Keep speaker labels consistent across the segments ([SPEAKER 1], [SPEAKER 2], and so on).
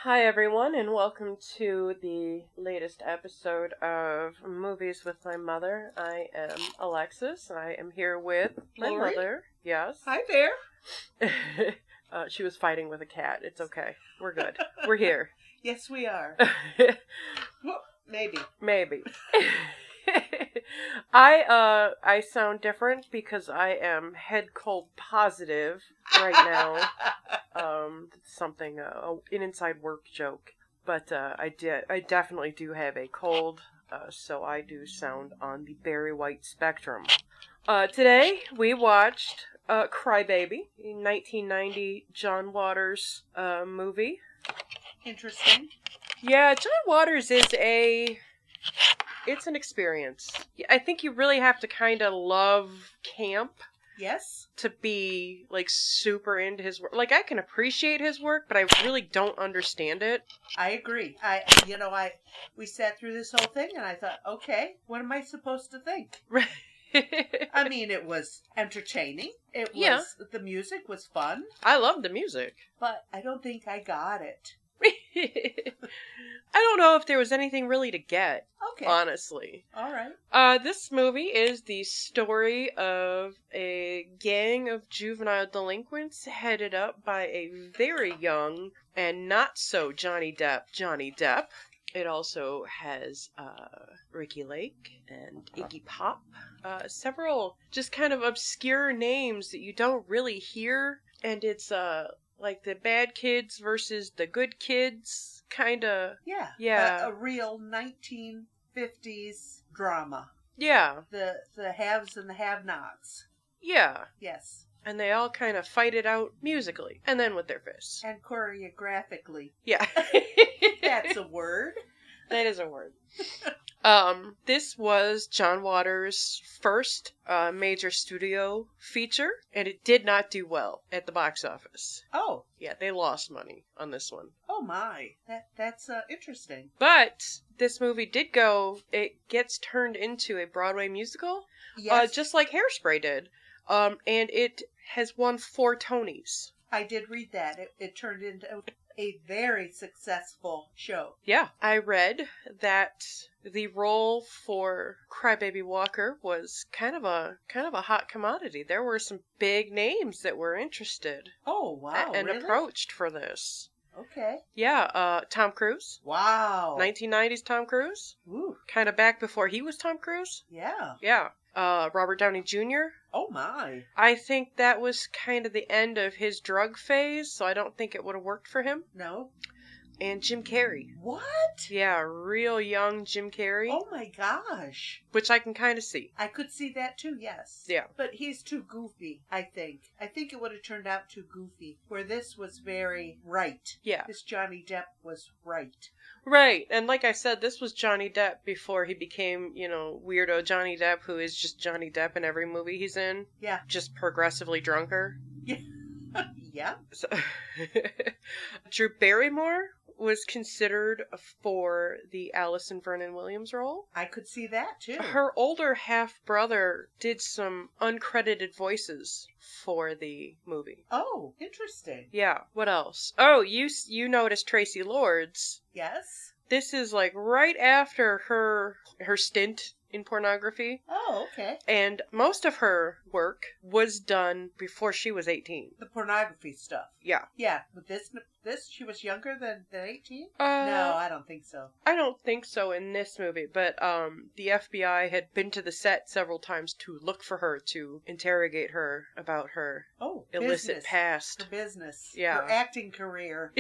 [SPEAKER 1] Hi, everyone, and welcome to the latest episode of Movies with My Mother. I am Alexis, and I am here with my
[SPEAKER 2] Lori?
[SPEAKER 1] mother. Yes.
[SPEAKER 2] Hi there.
[SPEAKER 1] She was fighting with a cat. It's okay. We're good. We're here.
[SPEAKER 2] Yes, we are. Well, maybe.
[SPEAKER 1] Maybe. I sound different because I am head cold positive right now. Something an inside work joke, but I definitely do have a cold, so I do sound on the Barry White spectrum. Today we watched Crybaby, a 1990 John Waters movie.
[SPEAKER 2] Interesting.
[SPEAKER 1] Yeah, John Waters is it's an experience. I think you really have to kind of love camp.
[SPEAKER 2] Yes.
[SPEAKER 1] To be, like, super into his work. Like, I can appreciate his work, but I really don't understand it.
[SPEAKER 2] I agree. We sat through this whole thing and I thought, okay, what am I supposed to think?
[SPEAKER 1] Right.
[SPEAKER 2] I mean, it was entertaining. The music was fun.
[SPEAKER 1] I love the music.
[SPEAKER 2] But I don't think I got it.
[SPEAKER 1] I don't know if there was anything really to get.
[SPEAKER 2] Okay.
[SPEAKER 1] Honestly.
[SPEAKER 2] All right.
[SPEAKER 1] This movie is the story of a gang of juvenile delinquents headed up by a very young and not so Johnny Depp. It also has Ricky Lake and Iggy Pop. Several just kind of obscure names that you don't really hear. And it's like the bad kids versus the good kids, kind of.
[SPEAKER 2] Yeah.
[SPEAKER 1] Yeah.
[SPEAKER 2] A real 1950s drama.
[SPEAKER 1] Yeah.
[SPEAKER 2] The haves and the have-nots.
[SPEAKER 1] Yeah.
[SPEAKER 2] Yes.
[SPEAKER 1] And they all kind of fight it out musically, and then with their fists.
[SPEAKER 2] And choreographically.
[SPEAKER 1] Yeah.
[SPEAKER 2] That's a word.
[SPEAKER 1] That is a word. This was John Waters' first major studio feature, and it did not do well at the box office.
[SPEAKER 2] Oh.
[SPEAKER 1] Yeah, they lost money on this one.
[SPEAKER 2] Oh my. That's interesting.
[SPEAKER 1] But this movie it gets turned into a Broadway musical,
[SPEAKER 2] Yes.
[SPEAKER 1] just like Hairspray did. And it has won 4 Tonys.
[SPEAKER 2] I did read that. It turned into a very successful show.
[SPEAKER 1] Yeah, I read that the role for Crybaby Walker was kind of a hot commodity. There were some big names that were interested.
[SPEAKER 2] Oh, wow.
[SPEAKER 1] And
[SPEAKER 2] really?
[SPEAKER 1] approached for this.
[SPEAKER 2] Okay.
[SPEAKER 1] Yeah, Tom Cruise.
[SPEAKER 2] Wow.
[SPEAKER 1] 1990s Tom Cruise.
[SPEAKER 2] Ooh.
[SPEAKER 1] Kind of back before he was Tom Cruise.
[SPEAKER 2] Yeah.
[SPEAKER 1] Yeah. Robert Downey Jr.
[SPEAKER 2] Oh my.
[SPEAKER 1] I think that was kind of the end of his drug phase, so I don't think it would have worked for him.
[SPEAKER 2] No.
[SPEAKER 1] And Jim Carrey.
[SPEAKER 2] What?
[SPEAKER 1] Yeah, real young Jim Carrey.
[SPEAKER 2] Oh my gosh.
[SPEAKER 1] Which I can kind of see.
[SPEAKER 2] I could see that too, yes.
[SPEAKER 1] Yeah.
[SPEAKER 2] But he's too goofy, I think. I think it would have turned out too goofy. Where this was very right.
[SPEAKER 1] Yeah.
[SPEAKER 2] This Johnny Depp was right.
[SPEAKER 1] Right. And like I said, this was Johnny Depp before he became, weirdo Johnny Depp, who is just Johnny Depp in every movie he's in.
[SPEAKER 2] Yeah.
[SPEAKER 1] Just progressively drunker.
[SPEAKER 2] Yeah. Yeah.
[SPEAKER 1] So Drew Barrymore was considered for the Allison Vernon Williams role.
[SPEAKER 2] I could see that too.
[SPEAKER 1] Her older half-brother did some uncredited voices for the movie.
[SPEAKER 2] Oh, interesting.
[SPEAKER 1] Yeah, what else? Oh, you noticed Tracy Lords.
[SPEAKER 2] Yes.
[SPEAKER 1] This is like right after her stint in pornography.
[SPEAKER 2] Oh, okay.
[SPEAKER 1] And most of her work was done before she was 18.
[SPEAKER 2] The pornography stuff.
[SPEAKER 1] Yeah.
[SPEAKER 2] Yeah, but this she was younger than 18?
[SPEAKER 1] No,
[SPEAKER 2] I don't think so.
[SPEAKER 1] I don't think so in this movie, but the FBI had been to the set several times to look for her, to interrogate her about her illicit
[SPEAKER 2] business.
[SPEAKER 1] past.
[SPEAKER 2] Her business.
[SPEAKER 1] Yeah.
[SPEAKER 2] Her acting career.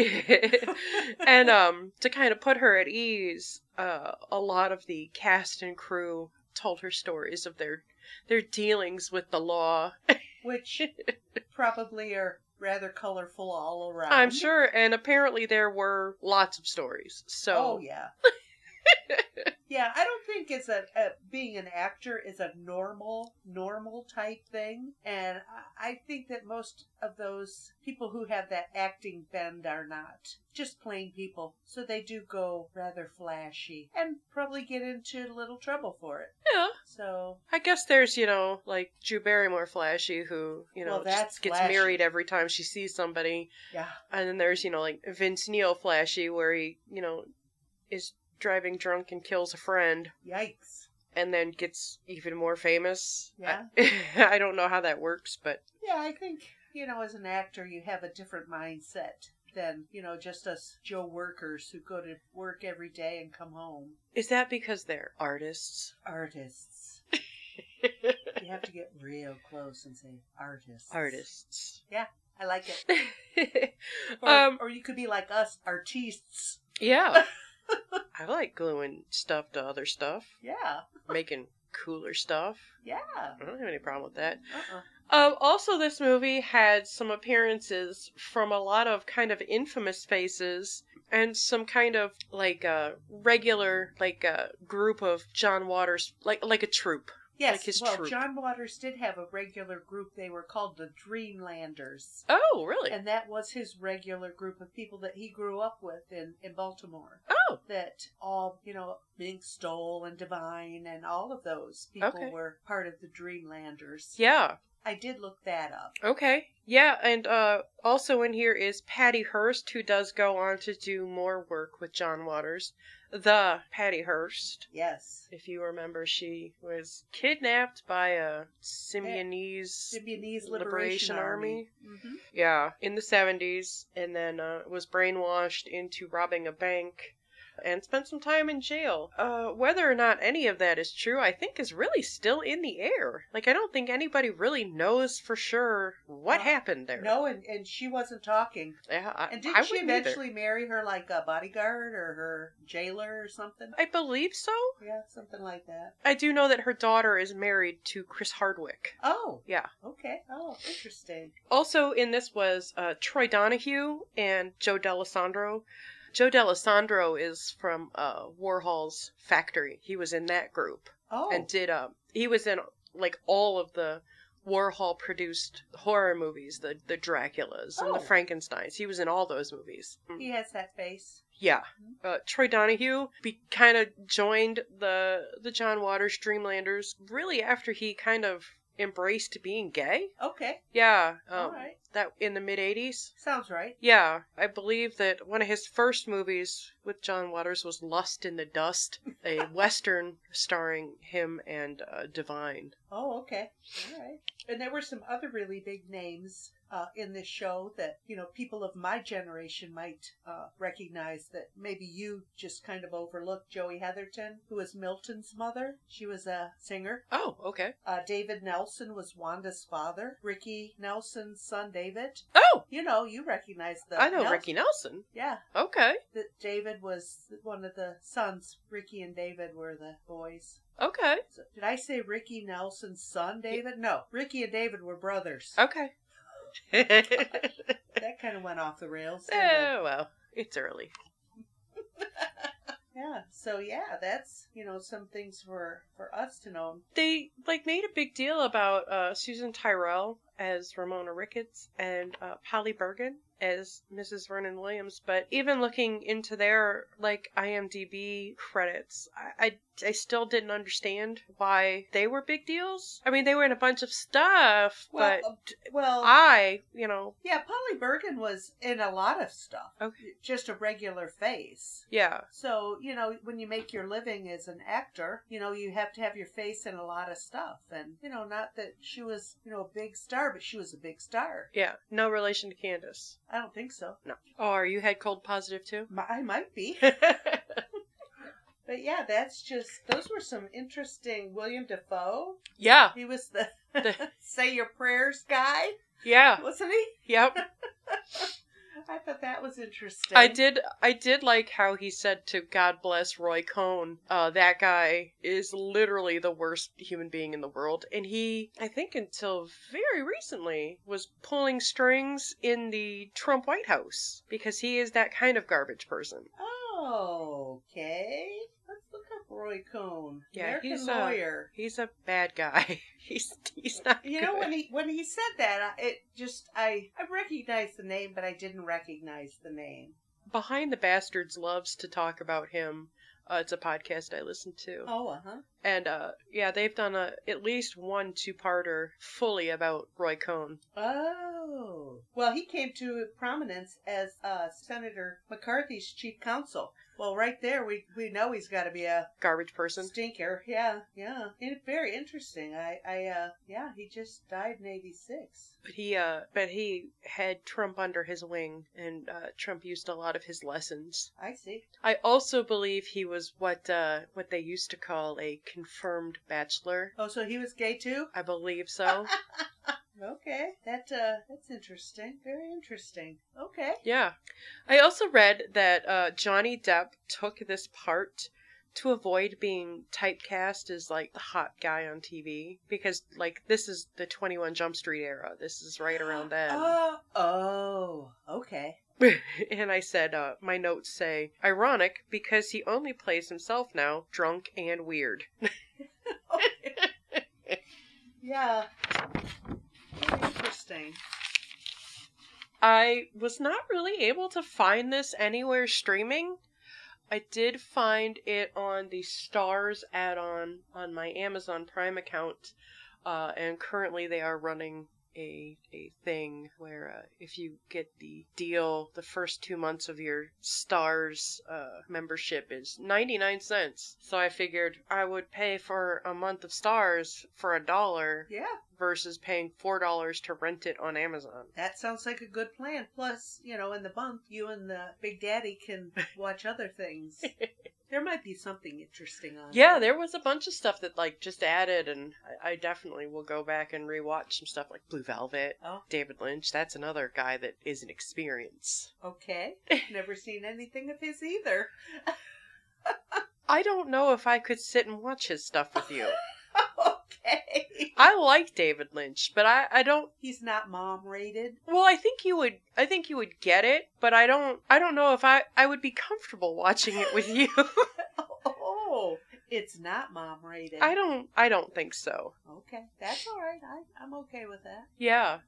[SPEAKER 1] And to kind of put her at ease, a lot of the cast and crew told her stories of their dealings with the law.
[SPEAKER 2] Which probably are rather colorful all around.
[SPEAKER 1] I'm sure, and apparently there were lots of stories. So.
[SPEAKER 2] Oh, yeah. Yeah, I don't think it's being an actor is a normal type thing, and I think that most of those people who have that acting bend are not just plain people, so they do go rather flashy and probably get into a little trouble for it.
[SPEAKER 1] Yeah.
[SPEAKER 2] So
[SPEAKER 1] I guess there's, like Drew Barrymore flashy who,
[SPEAKER 2] Well, that's
[SPEAKER 1] just gets
[SPEAKER 2] flashy.
[SPEAKER 1] married every time she sees somebody.
[SPEAKER 2] yeah,
[SPEAKER 1] And then there's, like Vince Neil flashy where he, is driving drunk and kills a friend
[SPEAKER 2] yikes.
[SPEAKER 1] and then gets even more famous.
[SPEAKER 2] Yeah.
[SPEAKER 1] I don't know how that works, but
[SPEAKER 2] Yeah, I think, as an actor, you have a different mindset than, just us Joe workers who go to work every day and come home.
[SPEAKER 1] is that because they're artists?
[SPEAKER 2] Artists. You have to get real close and say artists.
[SPEAKER 1] Artists.
[SPEAKER 2] Yeah, I like it.
[SPEAKER 1] Um,
[SPEAKER 2] Or you could be like us, artistes.
[SPEAKER 1] yeah. I like gluing stuff to other stuff,
[SPEAKER 2] Yeah,
[SPEAKER 1] making cooler stuff.
[SPEAKER 2] yeah.
[SPEAKER 1] I don't have any problem with that.
[SPEAKER 2] Uh-uh.
[SPEAKER 1] Also, this movie had some appearances from a lot of kind of infamous faces and some kind of regular group of John Waters, like a troupe.
[SPEAKER 2] Yes,
[SPEAKER 1] Like his
[SPEAKER 2] well,
[SPEAKER 1] troupe.
[SPEAKER 2] John Waters did have a regular group. They were called the Dreamlanders.
[SPEAKER 1] Oh, really?
[SPEAKER 2] And that was his regular group of people that he grew up with in Baltimore.
[SPEAKER 1] Oh,
[SPEAKER 2] That all, Mink Stoll and Divine and all of those people
[SPEAKER 1] Okay.
[SPEAKER 2] were part of the Dreamlanders.
[SPEAKER 1] yeah.
[SPEAKER 2] I did look that up.
[SPEAKER 1] Okay. Yeah, and also in here is Patty Hearst, who does go on to do more work with John Waters. The Patty Hearst.
[SPEAKER 2] Yes.
[SPEAKER 1] If you remember, she was kidnapped by a Symbionese
[SPEAKER 2] Liberation Army.
[SPEAKER 1] Yeah, in the 70s, and then was brainwashed into robbing a bank and spent some time in jail. Whether or not any of that is true, I think is really still in the air. I don't think anybody really knows for sure what happened there.
[SPEAKER 2] No, and she wasn't talking.
[SPEAKER 1] Yeah,
[SPEAKER 2] And
[SPEAKER 1] I
[SPEAKER 2] didn't she
[SPEAKER 1] wouldn't either.
[SPEAKER 2] eventually marry her like a bodyguard or her jailer or something?
[SPEAKER 1] I believe so.
[SPEAKER 2] Yeah, something like that.
[SPEAKER 1] I do know that her daughter is married to Chris Hardwick.
[SPEAKER 2] Oh,
[SPEAKER 1] Yeah.
[SPEAKER 2] okay. Oh, interesting.
[SPEAKER 1] Also in this was Troy Donahue and Joe D'Alessandro. Joe D'Alessandro is from Warhol's Factory. He was in that group
[SPEAKER 2] Oh,
[SPEAKER 1] and did he was in all of the Warhol produced horror movies, the Draculas and the
[SPEAKER 2] Oh.
[SPEAKER 1] Frankensteins. He was in all those movies.
[SPEAKER 2] he has that face.
[SPEAKER 1] Yeah. Troy Donahue kind of joined the John Waters Dreamlanders really after he kind of embraced being gay.
[SPEAKER 2] Okay,
[SPEAKER 1] Yeah.
[SPEAKER 2] all right.
[SPEAKER 1] That in the mid-'80s.
[SPEAKER 2] Sounds right.
[SPEAKER 1] Yeah, I believe that one of his first movies with John Waters was Lust in the Dust, a western starring him and Divine.
[SPEAKER 2] Oh, okay. All right. And there were some other really big names in this show that, people of my generation might recognize that maybe you just kind of overlooked. Joey Heatherton, who was Milton's mother. She was a singer.
[SPEAKER 1] Oh, okay.
[SPEAKER 2] David Nelson was Wanda's father. Ricky Nelson's son, David.
[SPEAKER 1] Oh,
[SPEAKER 2] You recognize the
[SPEAKER 1] I know
[SPEAKER 2] Nelson.
[SPEAKER 1] Ricky Nelson.
[SPEAKER 2] Yeah.
[SPEAKER 1] Okay,
[SPEAKER 2] That David was one of the sons. Ricky and David were the boys.
[SPEAKER 1] okay,
[SPEAKER 2] So, did I say Ricky Nelson's son, David? No. Ricky and David were brothers.
[SPEAKER 1] okay.
[SPEAKER 2] That kind of went off the rails. didn't it?
[SPEAKER 1] Oh, well, it's early.
[SPEAKER 2] Yeah. So, yeah, that's, some things for us to know.
[SPEAKER 1] They, made a big deal about Susan Tyrrell as Ramona Ricketts and Polly Bergen as Mrs. Vernon Williams, but even looking into their, IMDb credits, I still didn't understand why they were big deals. I mean, they were in a bunch of stuff, but
[SPEAKER 2] Well,
[SPEAKER 1] yeah,
[SPEAKER 2] Polly Bergen was in a lot of stuff.
[SPEAKER 1] Okay.
[SPEAKER 2] Just a regular face.
[SPEAKER 1] yeah,
[SPEAKER 2] So, when you make your living as an actor, you have to have your face in a lot of stuff. And, not that she was, a big star, but she was a big star.
[SPEAKER 1] yeah, no relation to Candace.
[SPEAKER 2] I don't think so.
[SPEAKER 1] No. Oh, are you head cold positive too?
[SPEAKER 2] I might be. But yeah, those were some interesting. William Dafoe.
[SPEAKER 1] Yeah,
[SPEAKER 2] He was the say your prayers guy,
[SPEAKER 1] yeah,
[SPEAKER 2] wasn't he?
[SPEAKER 1] yep.
[SPEAKER 2] I thought that was interesting.
[SPEAKER 1] I did like how he said to God bless Roy Cohn, that guy is literally the worst human being in the world. And he, I think until very recently, was pulling strings in the Trump White House because he is that kind of garbage person.
[SPEAKER 2] Oh, Okay. Let's look up Roy Cohn.
[SPEAKER 1] Yeah,
[SPEAKER 2] American lawyer.
[SPEAKER 1] He's a bad guy. He's not
[SPEAKER 2] You
[SPEAKER 1] good.
[SPEAKER 2] know, when he said that, I recognized the name, but I didn't recognize the name.
[SPEAKER 1] Behind the Bastards loves to talk about him. It's a podcast I listen to.
[SPEAKER 2] Oh, uh-huh.
[SPEAKER 1] And, yeah, they've done at least 1 2-parter fully about Roy Cohn.
[SPEAKER 2] Oh. Well, he came to prominence as Senator McCarthy's chief counsel. Well, right there, we know he's got to be a
[SPEAKER 1] Garbage person.
[SPEAKER 2] stinker. Yeah. Very interesting. He just died in 86.
[SPEAKER 1] But he had Trump under his wing, and Trump used a lot of his lessons.
[SPEAKER 2] I see.
[SPEAKER 1] I also believe he was what they used to call a confirmed bachelor.
[SPEAKER 2] Oh, so he was gay too?
[SPEAKER 1] I believe so.
[SPEAKER 2] Okay. That's interesting. Very interesting. Okay.
[SPEAKER 1] Yeah. I also read that Johnny Depp took this part to avoid being typecast as, like, the hot guy on TV. Because, like, this is the 21 Jump Street era. This is right around then.
[SPEAKER 2] Oh, okay.
[SPEAKER 1] And I said, my notes say, ironic because he only plays himself now, drunk and weird.
[SPEAKER 2] Yeah. Very interesting.
[SPEAKER 1] I was not really able to find this anywhere streaming. I did find it on the Starz add-on on my Amazon Prime account, and currently they are running a thing where if you get the deal, the first 2 months of your Starz membership is 99 cents. So I figured I would pay for a month of Starz for $1.
[SPEAKER 2] Yeah.
[SPEAKER 1] Versus paying $4 to rent it on Amazon.
[SPEAKER 2] That sounds like a good plan. Plus, in the month, you and the Big Daddy can watch other things. There might be something interesting on
[SPEAKER 1] Yeah, there was a bunch of stuff that, like, just added, and I definitely will go back and rewatch some stuff like Blue Velvet, David Lynch. That's another guy that is an experience.
[SPEAKER 2] Okay. Never seen anything of his either.
[SPEAKER 1] I don't know if I could sit and watch his stuff with you.
[SPEAKER 2] Okay.
[SPEAKER 1] I like David Lynch, but I don't.
[SPEAKER 2] He's not mom rated.
[SPEAKER 1] Well, I think you would get it, but I don't know if I would be comfortable watching it with you.
[SPEAKER 2] Oh, it's not mom rated.
[SPEAKER 1] I don't think so.
[SPEAKER 2] Okay, that's all right. I'm okay with that.
[SPEAKER 1] Yeah.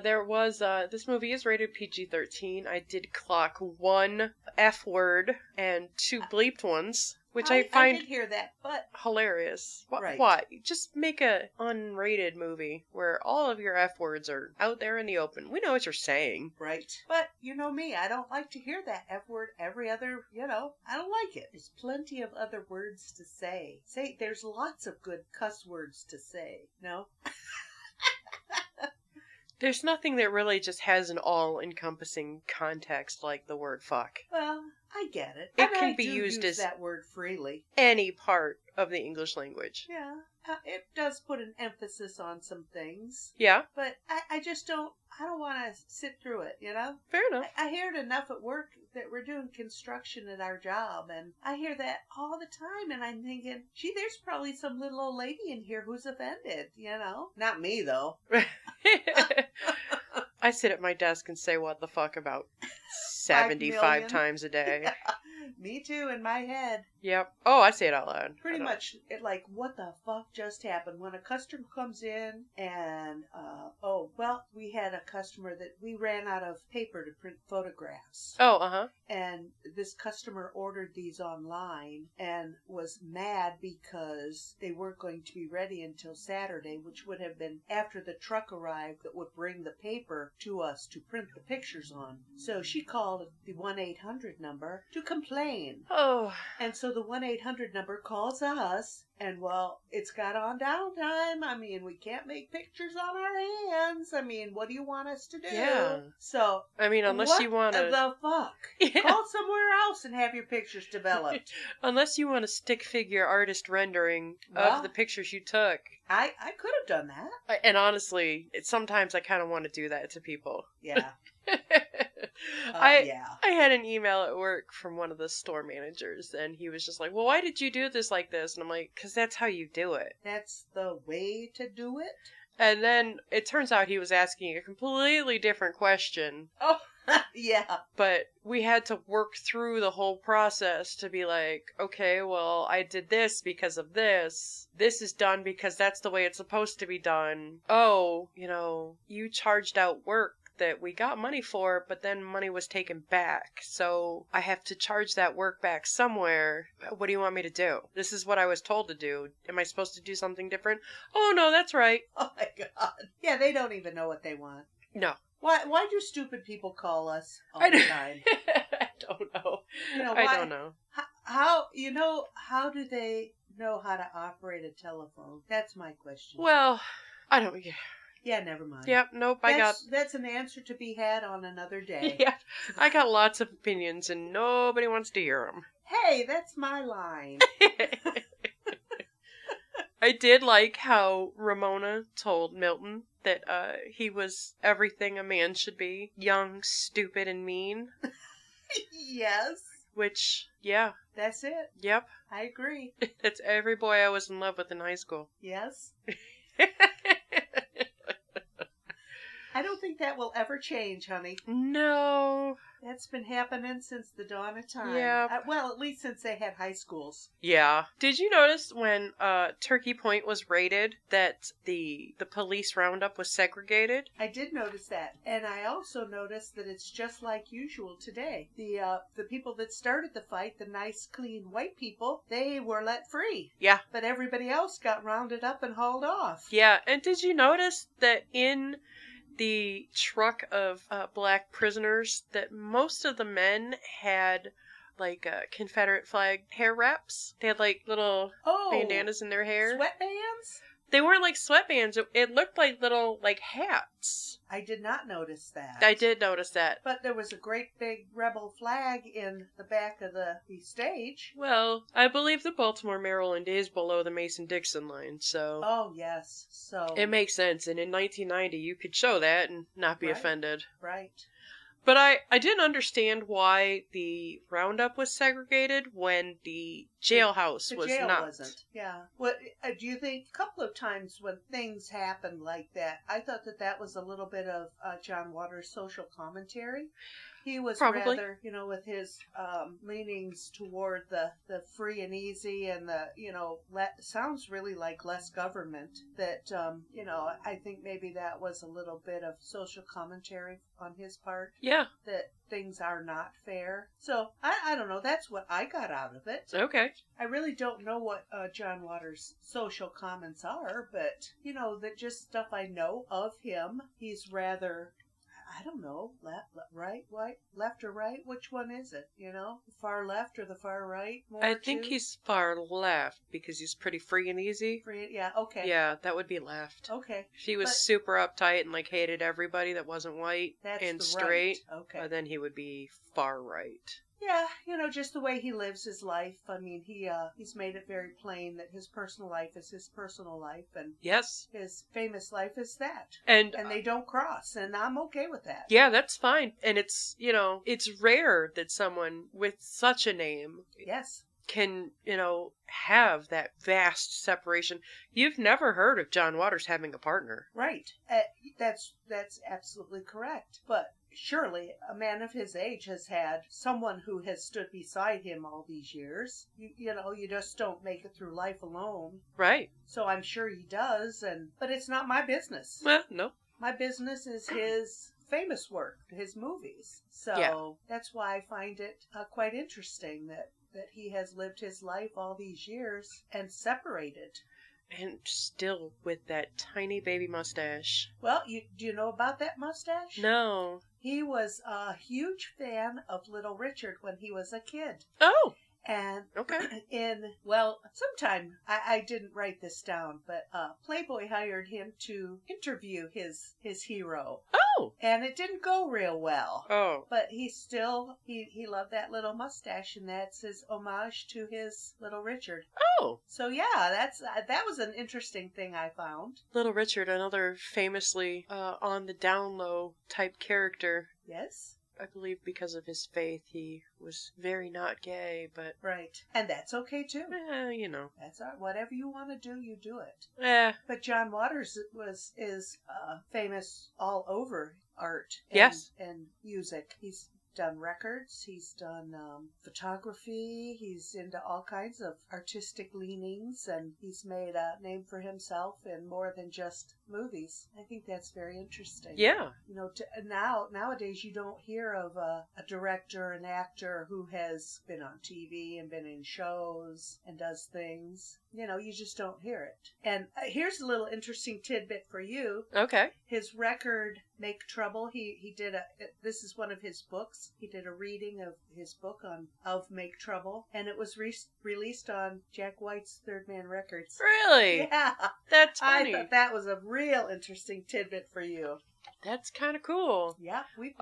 [SPEAKER 1] There was this movie is rated PG-13. I did clock 1 F word and 2 bleeped ones. Which I find
[SPEAKER 2] I did hear that, but
[SPEAKER 1] hilarious.
[SPEAKER 2] Right.
[SPEAKER 1] Why? Just make a unrated movie where all of your F words are out there in the open. We know what you're saying.
[SPEAKER 2] Right. But you know me, I don't like to hear that F word every other, I don't like it. There's plenty of other words to say. There's lots of good cuss words to say. No?
[SPEAKER 1] There's nothing that really just has an all-encompassing context like the word fuck.
[SPEAKER 2] Well, I get it.
[SPEAKER 1] It can be used as
[SPEAKER 2] that word freely.
[SPEAKER 1] Any part of the English language.
[SPEAKER 2] Yeah. It does put an emphasis on some things.
[SPEAKER 1] Yeah.
[SPEAKER 2] But I just don't want to sit through it,
[SPEAKER 1] Fair enough.
[SPEAKER 2] I hear it enough at work that we're doing construction at our job, and I hear that all the time, and I'm thinking, gee, there's probably some little old lady in here who's offended, Not me, though.
[SPEAKER 1] I sit at my desk and say what the fuck about 75 times a day.
[SPEAKER 2] Me too, in my head.
[SPEAKER 1] Yep. Oh, I say it out loud.
[SPEAKER 2] Pretty much, what the fuck just happened? When a customer comes in and, we had a customer that we ran out of paper to print photographs.
[SPEAKER 1] Oh, uh-huh.
[SPEAKER 2] And this customer ordered these online and was mad because they weren't going to be ready until Saturday, which would have been after the truck arrived that would bring the paper to us to print the pictures on. So she called the 1-800 number to complain.
[SPEAKER 1] Oh.
[SPEAKER 2] And so the 1-800 number calls us, and it's got on downtime. I mean, we can't make pictures on our hands. I mean, what do you want us to do?
[SPEAKER 1] Yeah.
[SPEAKER 2] So,
[SPEAKER 1] unless you want to...
[SPEAKER 2] What the fuck? Yeah. Call somewhere else and have your pictures developed.
[SPEAKER 1] Unless you want a stick figure artist rendering of the pictures you took.
[SPEAKER 2] I could have done that.
[SPEAKER 1] And honestly, sometimes I kind of want to do that to people.
[SPEAKER 2] Yeah.
[SPEAKER 1] I had an email at work from one of the store managers, and he was just like, well, why did you do this like this? And I'm like, because that's how you do it.
[SPEAKER 2] That's the way to do it?
[SPEAKER 1] And then it turns out he was asking a completely different question.
[SPEAKER 2] Oh. Yeah.
[SPEAKER 1] But we had to work through the whole process to be like, okay, well, I did this because of this. This is done because that's the way it's supposed to be done. Oh, you charged out work that we got money for, but then money was taken back. So I have to charge that work back somewhere. What do you want me to do? This is what I was told to do. Am I supposed to do something different? Oh, no, that's right.
[SPEAKER 2] Oh my God. Yeah, they don't even know what they want.
[SPEAKER 1] No.
[SPEAKER 2] Why do stupid people call us all
[SPEAKER 1] I
[SPEAKER 2] the
[SPEAKER 1] don't-
[SPEAKER 2] time?
[SPEAKER 1] I don't know.
[SPEAKER 2] Why,
[SPEAKER 1] I don't know.
[SPEAKER 2] how do they know how to operate a telephone? That's my question.
[SPEAKER 1] Well, I don't.
[SPEAKER 2] Yeah, never mind.
[SPEAKER 1] Yep, nope,
[SPEAKER 2] That's an answer to be had on another day.
[SPEAKER 1] Yeah, I got lots of opinions and nobody wants to hear them.
[SPEAKER 2] Hey, that's my line.
[SPEAKER 1] I did like how Ramona told Milton that he was everything a man should be. Young, stupid, and mean.
[SPEAKER 2] Yes.
[SPEAKER 1] Which, yeah,
[SPEAKER 2] That's it.
[SPEAKER 1] yep.
[SPEAKER 2] I agree.
[SPEAKER 1] That's every boy I was in love with in high school.
[SPEAKER 2] Yes. I don't think that will ever change, honey.
[SPEAKER 1] No.
[SPEAKER 2] That's been happening since the dawn of time.
[SPEAKER 1] Yep.
[SPEAKER 2] Well, at least since they had high schools.
[SPEAKER 1] Yeah. Did you notice when Turkey Point was raided that the police roundup was segregated?
[SPEAKER 2] I did notice that. And I also noticed that it's just like usual today. The people that started the fight, the nice, clean white people, they were let free.
[SPEAKER 1] Yeah.
[SPEAKER 2] But everybody else got rounded up and hauled off.
[SPEAKER 1] Yeah, and did you notice that in the truck of black prisoners that most of the men had like Confederate flag hair wraps? They had like little bandanas in their hair.
[SPEAKER 2] Sweatbands?
[SPEAKER 1] They weren't like sweatbands. It looked like little like hats.
[SPEAKER 2] I did not notice that.
[SPEAKER 1] I did notice that.
[SPEAKER 2] But there was a great big rebel flag in the back of the stage.
[SPEAKER 1] Well, I believe the Baltimore, Maryland is below the Mason-Dixon line, so
[SPEAKER 2] Oh, yes. So.
[SPEAKER 1] it makes sense. And in 1990, you could show that and not be
[SPEAKER 2] Right.
[SPEAKER 1] offended.
[SPEAKER 2] Right.
[SPEAKER 1] But I didn't understand why the roundup was segregated when the jailhouse
[SPEAKER 2] The
[SPEAKER 1] was
[SPEAKER 2] jail
[SPEAKER 1] not.
[SPEAKER 2] wasn't. Yeah. What do you think? A couple of times when things happened like that, I thought that was a little bit of John Waters' social commentary. He was
[SPEAKER 1] Probably.
[SPEAKER 2] rather, with his leanings toward the free and easy and the, sounds really like less government. That, I think maybe that was a little bit of social commentary on his part.
[SPEAKER 1] Yeah.
[SPEAKER 2] That things are not fair. So, I don't know. That's what I got out of it.
[SPEAKER 1] Okay.
[SPEAKER 2] I really don't know what John Waters' social comments are, but, that just stuff I know of him. He's rather, I don't know, left or right? Which one is it? The far left or the far right? More
[SPEAKER 1] I think
[SPEAKER 2] to?
[SPEAKER 1] he's far left because he's pretty free and easy.
[SPEAKER 2] Yeah, okay.
[SPEAKER 1] Yeah, that would be left.
[SPEAKER 2] Okay.
[SPEAKER 1] If he was
[SPEAKER 2] But-
[SPEAKER 1] super uptight and like hated everybody that wasn't white
[SPEAKER 2] That's
[SPEAKER 1] and
[SPEAKER 2] the
[SPEAKER 1] straight,
[SPEAKER 2] right. Okay.
[SPEAKER 1] then he would be far right.
[SPEAKER 2] Yeah, just the way he lives his life. I mean, he's made it very plain that his personal life is his personal life, and
[SPEAKER 1] Yes.
[SPEAKER 2] his famous life is that.
[SPEAKER 1] And
[SPEAKER 2] And they don't cross, and I'm okay with that.
[SPEAKER 1] yeah, that's fine. And it's, it's rare that someone with such a name
[SPEAKER 2] Yes.
[SPEAKER 1] can, have that vast separation. You've never heard of John Waters having a partner.
[SPEAKER 2] Right. That's absolutely correct. But surely a man of his age has had someone who has stood beside him all these years. You just don't make it through life alone.
[SPEAKER 1] Right.
[SPEAKER 2] So I'm sure he does, but it's not my business.
[SPEAKER 1] Well, no.
[SPEAKER 2] My business is his famous work, his movies. So
[SPEAKER 1] Yeah.
[SPEAKER 2] that's why I find it quite interesting that he has lived his life all these years and separated.
[SPEAKER 1] And still with that tiny baby mustache.
[SPEAKER 2] Well, do you know about that mustache?
[SPEAKER 1] No.
[SPEAKER 2] He was a huge fan of Little Richard when he was a kid.
[SPEAKER 1] Oh,
[SPEAKER 2] And
[SPEAKER 1] okay.
[SPEAKER 2] sometime, I didn't write this down, but Playboy hired him to interview his hero.
[SPEAKER 1] Oh.
[SPEAKER 2] And it didn't go real well.
[SPEAKER 1] Oh.
[SPEAKER 2] But he loved that little mustache, and that's his homage to his Little Richard.
[SPEAKER 1] Oh.
[SPEAKER 2] So yeah, that was an interesting thing I found.
[SPEAKER 1] Little Richard, another famously on the down low type character.
[SPEAKER 2] Yes.
[SPEAKER 1] I believe because of his faith, he was very not gay, but
[SPEAKER 2] Right. And that's okay too.
[SPEAKER 1] That's
[SPEAKER 2] That's whatever you want to do, you do it.
[SPEAKER 1] Eh.
[SPEAKER 2] But John Waters is famous all over art and,
[SPEAKER 1] Yes.
[SPEAKER 2] and music. He's done records, he's done photography, he's into all kinds of artistic leanings, and he's made a name for himself in more than just movies. I think that's very interesting.
[SPEAKER 1] Yeah.
[SPEAKER 2] You know, nowadays you don't hear of a director, an actor who has been on TV and been in shows and does things. You know, you just don't hear it. And here's a little interesting tidbit for you.
[SPEAKER 1] Okay.
[SPEAKER 2] His record, Make Trouble, he did this is one of his books. He did a reading of his book of Make Trouble, and it was released on Jack White's Third Man Records.
[SPEAKER 1] Really?
[SPEAKER 2] Yeah.
[SPEAKER 1] That's funny.
[SPEAKER 2] I thought that was a real interesting tidbit for you.
[SPEAKER 1] That's kind of cool.
[SPEAKER 2] Yeah, we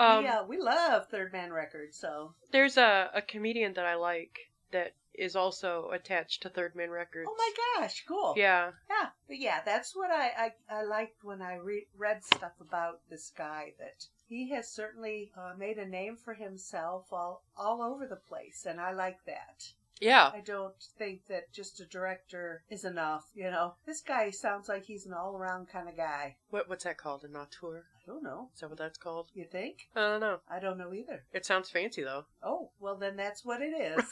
[SPEAKER 2] love Third Man Records, so.
[SPEAKER 1] There's a comedian that I like that is also attached to Third Man Records.
[SPEAKER 2] Oh my gosh, cool.
[SPEAKER 1] Yeah.
[SPEAKER 2] Yeah, but yeah, that's what I liked when I read stuff about this guy, that he has certainly made a name for himself all over the place, and I like that.
[SPEAKER 1] Yeah.
[SPEAKER 2] I don't think that just a director is enough, you know. This guy sounds like he's an all-around kind of guy.
[SPEAKER 1] What's that called? An auteur?
[SPEAKER 2] I don't know.
[SPEAKER 1] Is that what that's called?
[SPEAKER 2] You think?
[SPEAKER 1] I don't know.
[SPEAKER 2] I don't know either.
[SPEAKER 1] It sounds fancy, though.
[SPEAKER 2] Oh, well then that's what it is.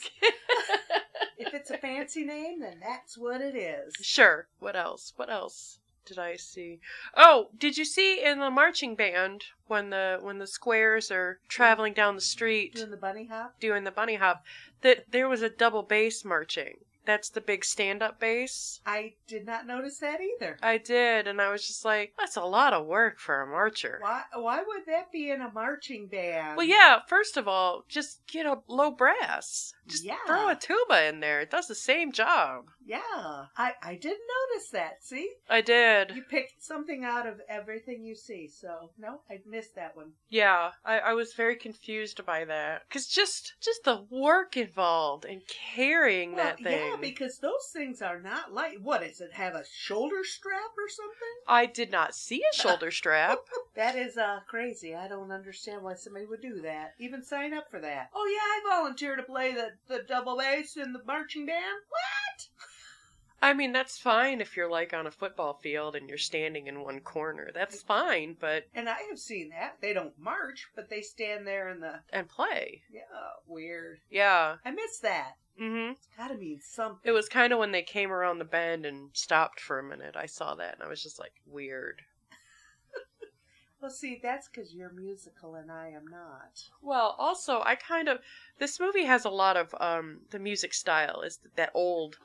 [SPEAKER 2] If it's a fancy name, then that's what it is.
[SPEAKER 1] Sure. What else? What else did I see? Oh, did you see in the marching band when the squares are traveling down the street
[SPEAKER 2] Doing the bunny
[SPEAKER 1] hop that there was a double bass marching? That's the big stand-up bass.
[SPEAKER 2] I did not notice that either.
[SPEAKER 1] I did, and I was just like, that's a lot of work for a marcher.
[SPEAKER 2] Why would that be in a marching band?
[SPEAKER 1] Well, yeah, first of all, just get a low brass. Just
[SPEAKER 2] Yeah.
[SPEAKER 1] throw a tuba in there. It does the same job.
[SPEAKER 2] Yeah, I didn't notice that, see?
[SPEAKER 1] I did.
[SPEAKER 2] You picked something out of everything you see, so no, I missed that one.
[SPEAKER 1] Yeah, I was very confused by that. Because just the work involved in carrying that thing.
[SPEAKER 2] Yeah, because those things are not light. What is it, have a shoulder strap or something?
[SPEAKER 1] I did not see a shoulder strap.
[SPEAKER 2] That is crazy. I don't understand why somebody would do that. Even sign up for that. Oh yeah, I volunteer to play the double bass in the marching band. What?
[SPEAKER 1] I mean, that's fine if you're like on a football field and you're standing in one corner. That's fine, but...
[SPEAKER 2] And I have seen that. They don't march, but they stand there
[SPEAKER 1] and play.
[SPEAKER 2] Yeah, weird.
[SPEAKER 1] Yeah.
[SPEAKER 2] I miss that.
[SPEAKER 1] Mm-hmm.
[SPEAKER 2] It's gotta mean something.
[SPEAKER 1] It was kind of when they came around the bend and stopped for a minute. I saw that and I was just like, weird.
[SPEAKER 2] Well, see, that's because you're musical and I am not.
[SPEAKER 1] Well, also, this movie has a lot of, the music style is that old,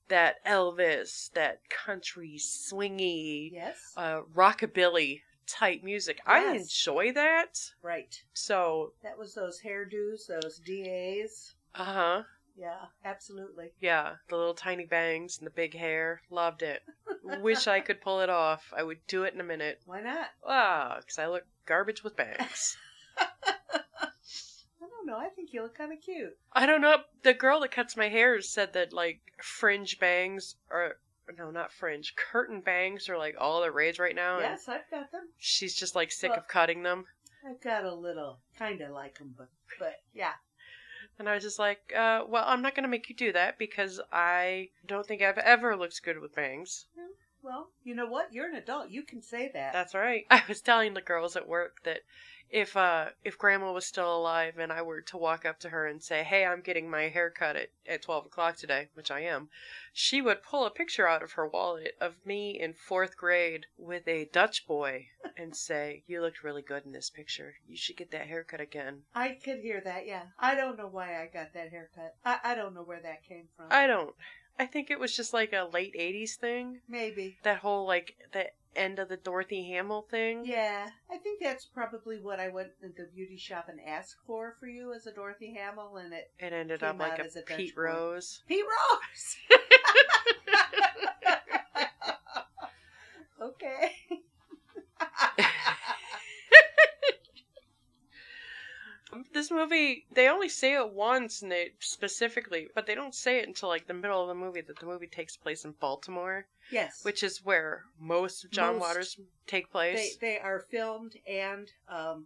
[SPEAKER 1] that Elvis, that country, swingy,
[SPEAKER 2] Yes.
[SPEAKER 1] Rockabilly type music.
[SPEAKER 2] Yes.
[SPEAKER 1] I enjoy that.
[SPEAKER 2] Right.
[SPEAKER 1] So.
[SPEAKER 2] That was those hairdos, those DAs.
[SPEAKER 1] Uh-huh.
[SPEAKER 2] Yeah, absolutely.
[SPEAKER 1] Yeah, the little tiny bangs and the big hair. Loved it. Wish I could pull it off. I would do it in a minute.
[SPEAKER 2] Why not?
[SPEAKER 1] Ah, because I look garbage with bangs.
[SPEAKER 2] I don't know. I think you look kind of cute.
[SPEAKER 1] I don't know. The girl that cuts my hair said that, like, fringe bangs are... No, not fringe. Curtain bangs are, like, all the rage right now.
[SPEAKER 2] Yes, I've got them.
[SPEAKER 1] She's just, like, sick of cutting them.
[SPEAKER 2] I've got a little, kind of like them, but yeah.
[SPEAKER 1] And I was just like, well, I'm not going to make you do that because I don't think I've ever looked good with bangs.
[SPEAKER 2] Well, you know what? You're an adult. You can say that.
[SPEAKER 1] That's right. I was telling the girls at work that if Grandma was still alive and I were to walk up to her and say, hey, I'm getting my hair cut at 12 o'clock today, which I am, she would pull a picture out of her wallet of me in 4th grade with a Dutch boy and say, you looked really good in this picture. You should get that haircut again.
[SPEAKER 2] I could hear that, yeah. I don't know why I got that haircut. I don't know where that came from.
[SPEAKER 1] I don't. I think it was just like a late 80s thing.
[SPEAKER 2] Maybe.
[SPEAKER 1] That whole, like, the end of the Dorothy Hamill thing.
[SPEAKER 2] Yeah, I think that's probably what I went to the beauty shop and asked for you as a Dorothy Hamill, and it
[SPEAKER 1] ended
[SPEAKER 2] came
[SPEAKER 1] up like
[SPEAKER 2] out as
[SPEAKER 1] a
[SPEAKER 2] Dutch
[SPEAKER 1] Pete
[SPEAKER 2] boy.
[SPEAKER 1] Rose.
[SPEAKER 2] Pete Rose! Okay.
[SPEAKER 1] This movie, they only say it once, and but they don't say it until like the middle of the movie that the movie takes place in Baltimore.
[SPEAKER 2] Yes.
[SPEAKER 1] Which is where most of John Waters take place.
[SPEAKER 2] They are filmed and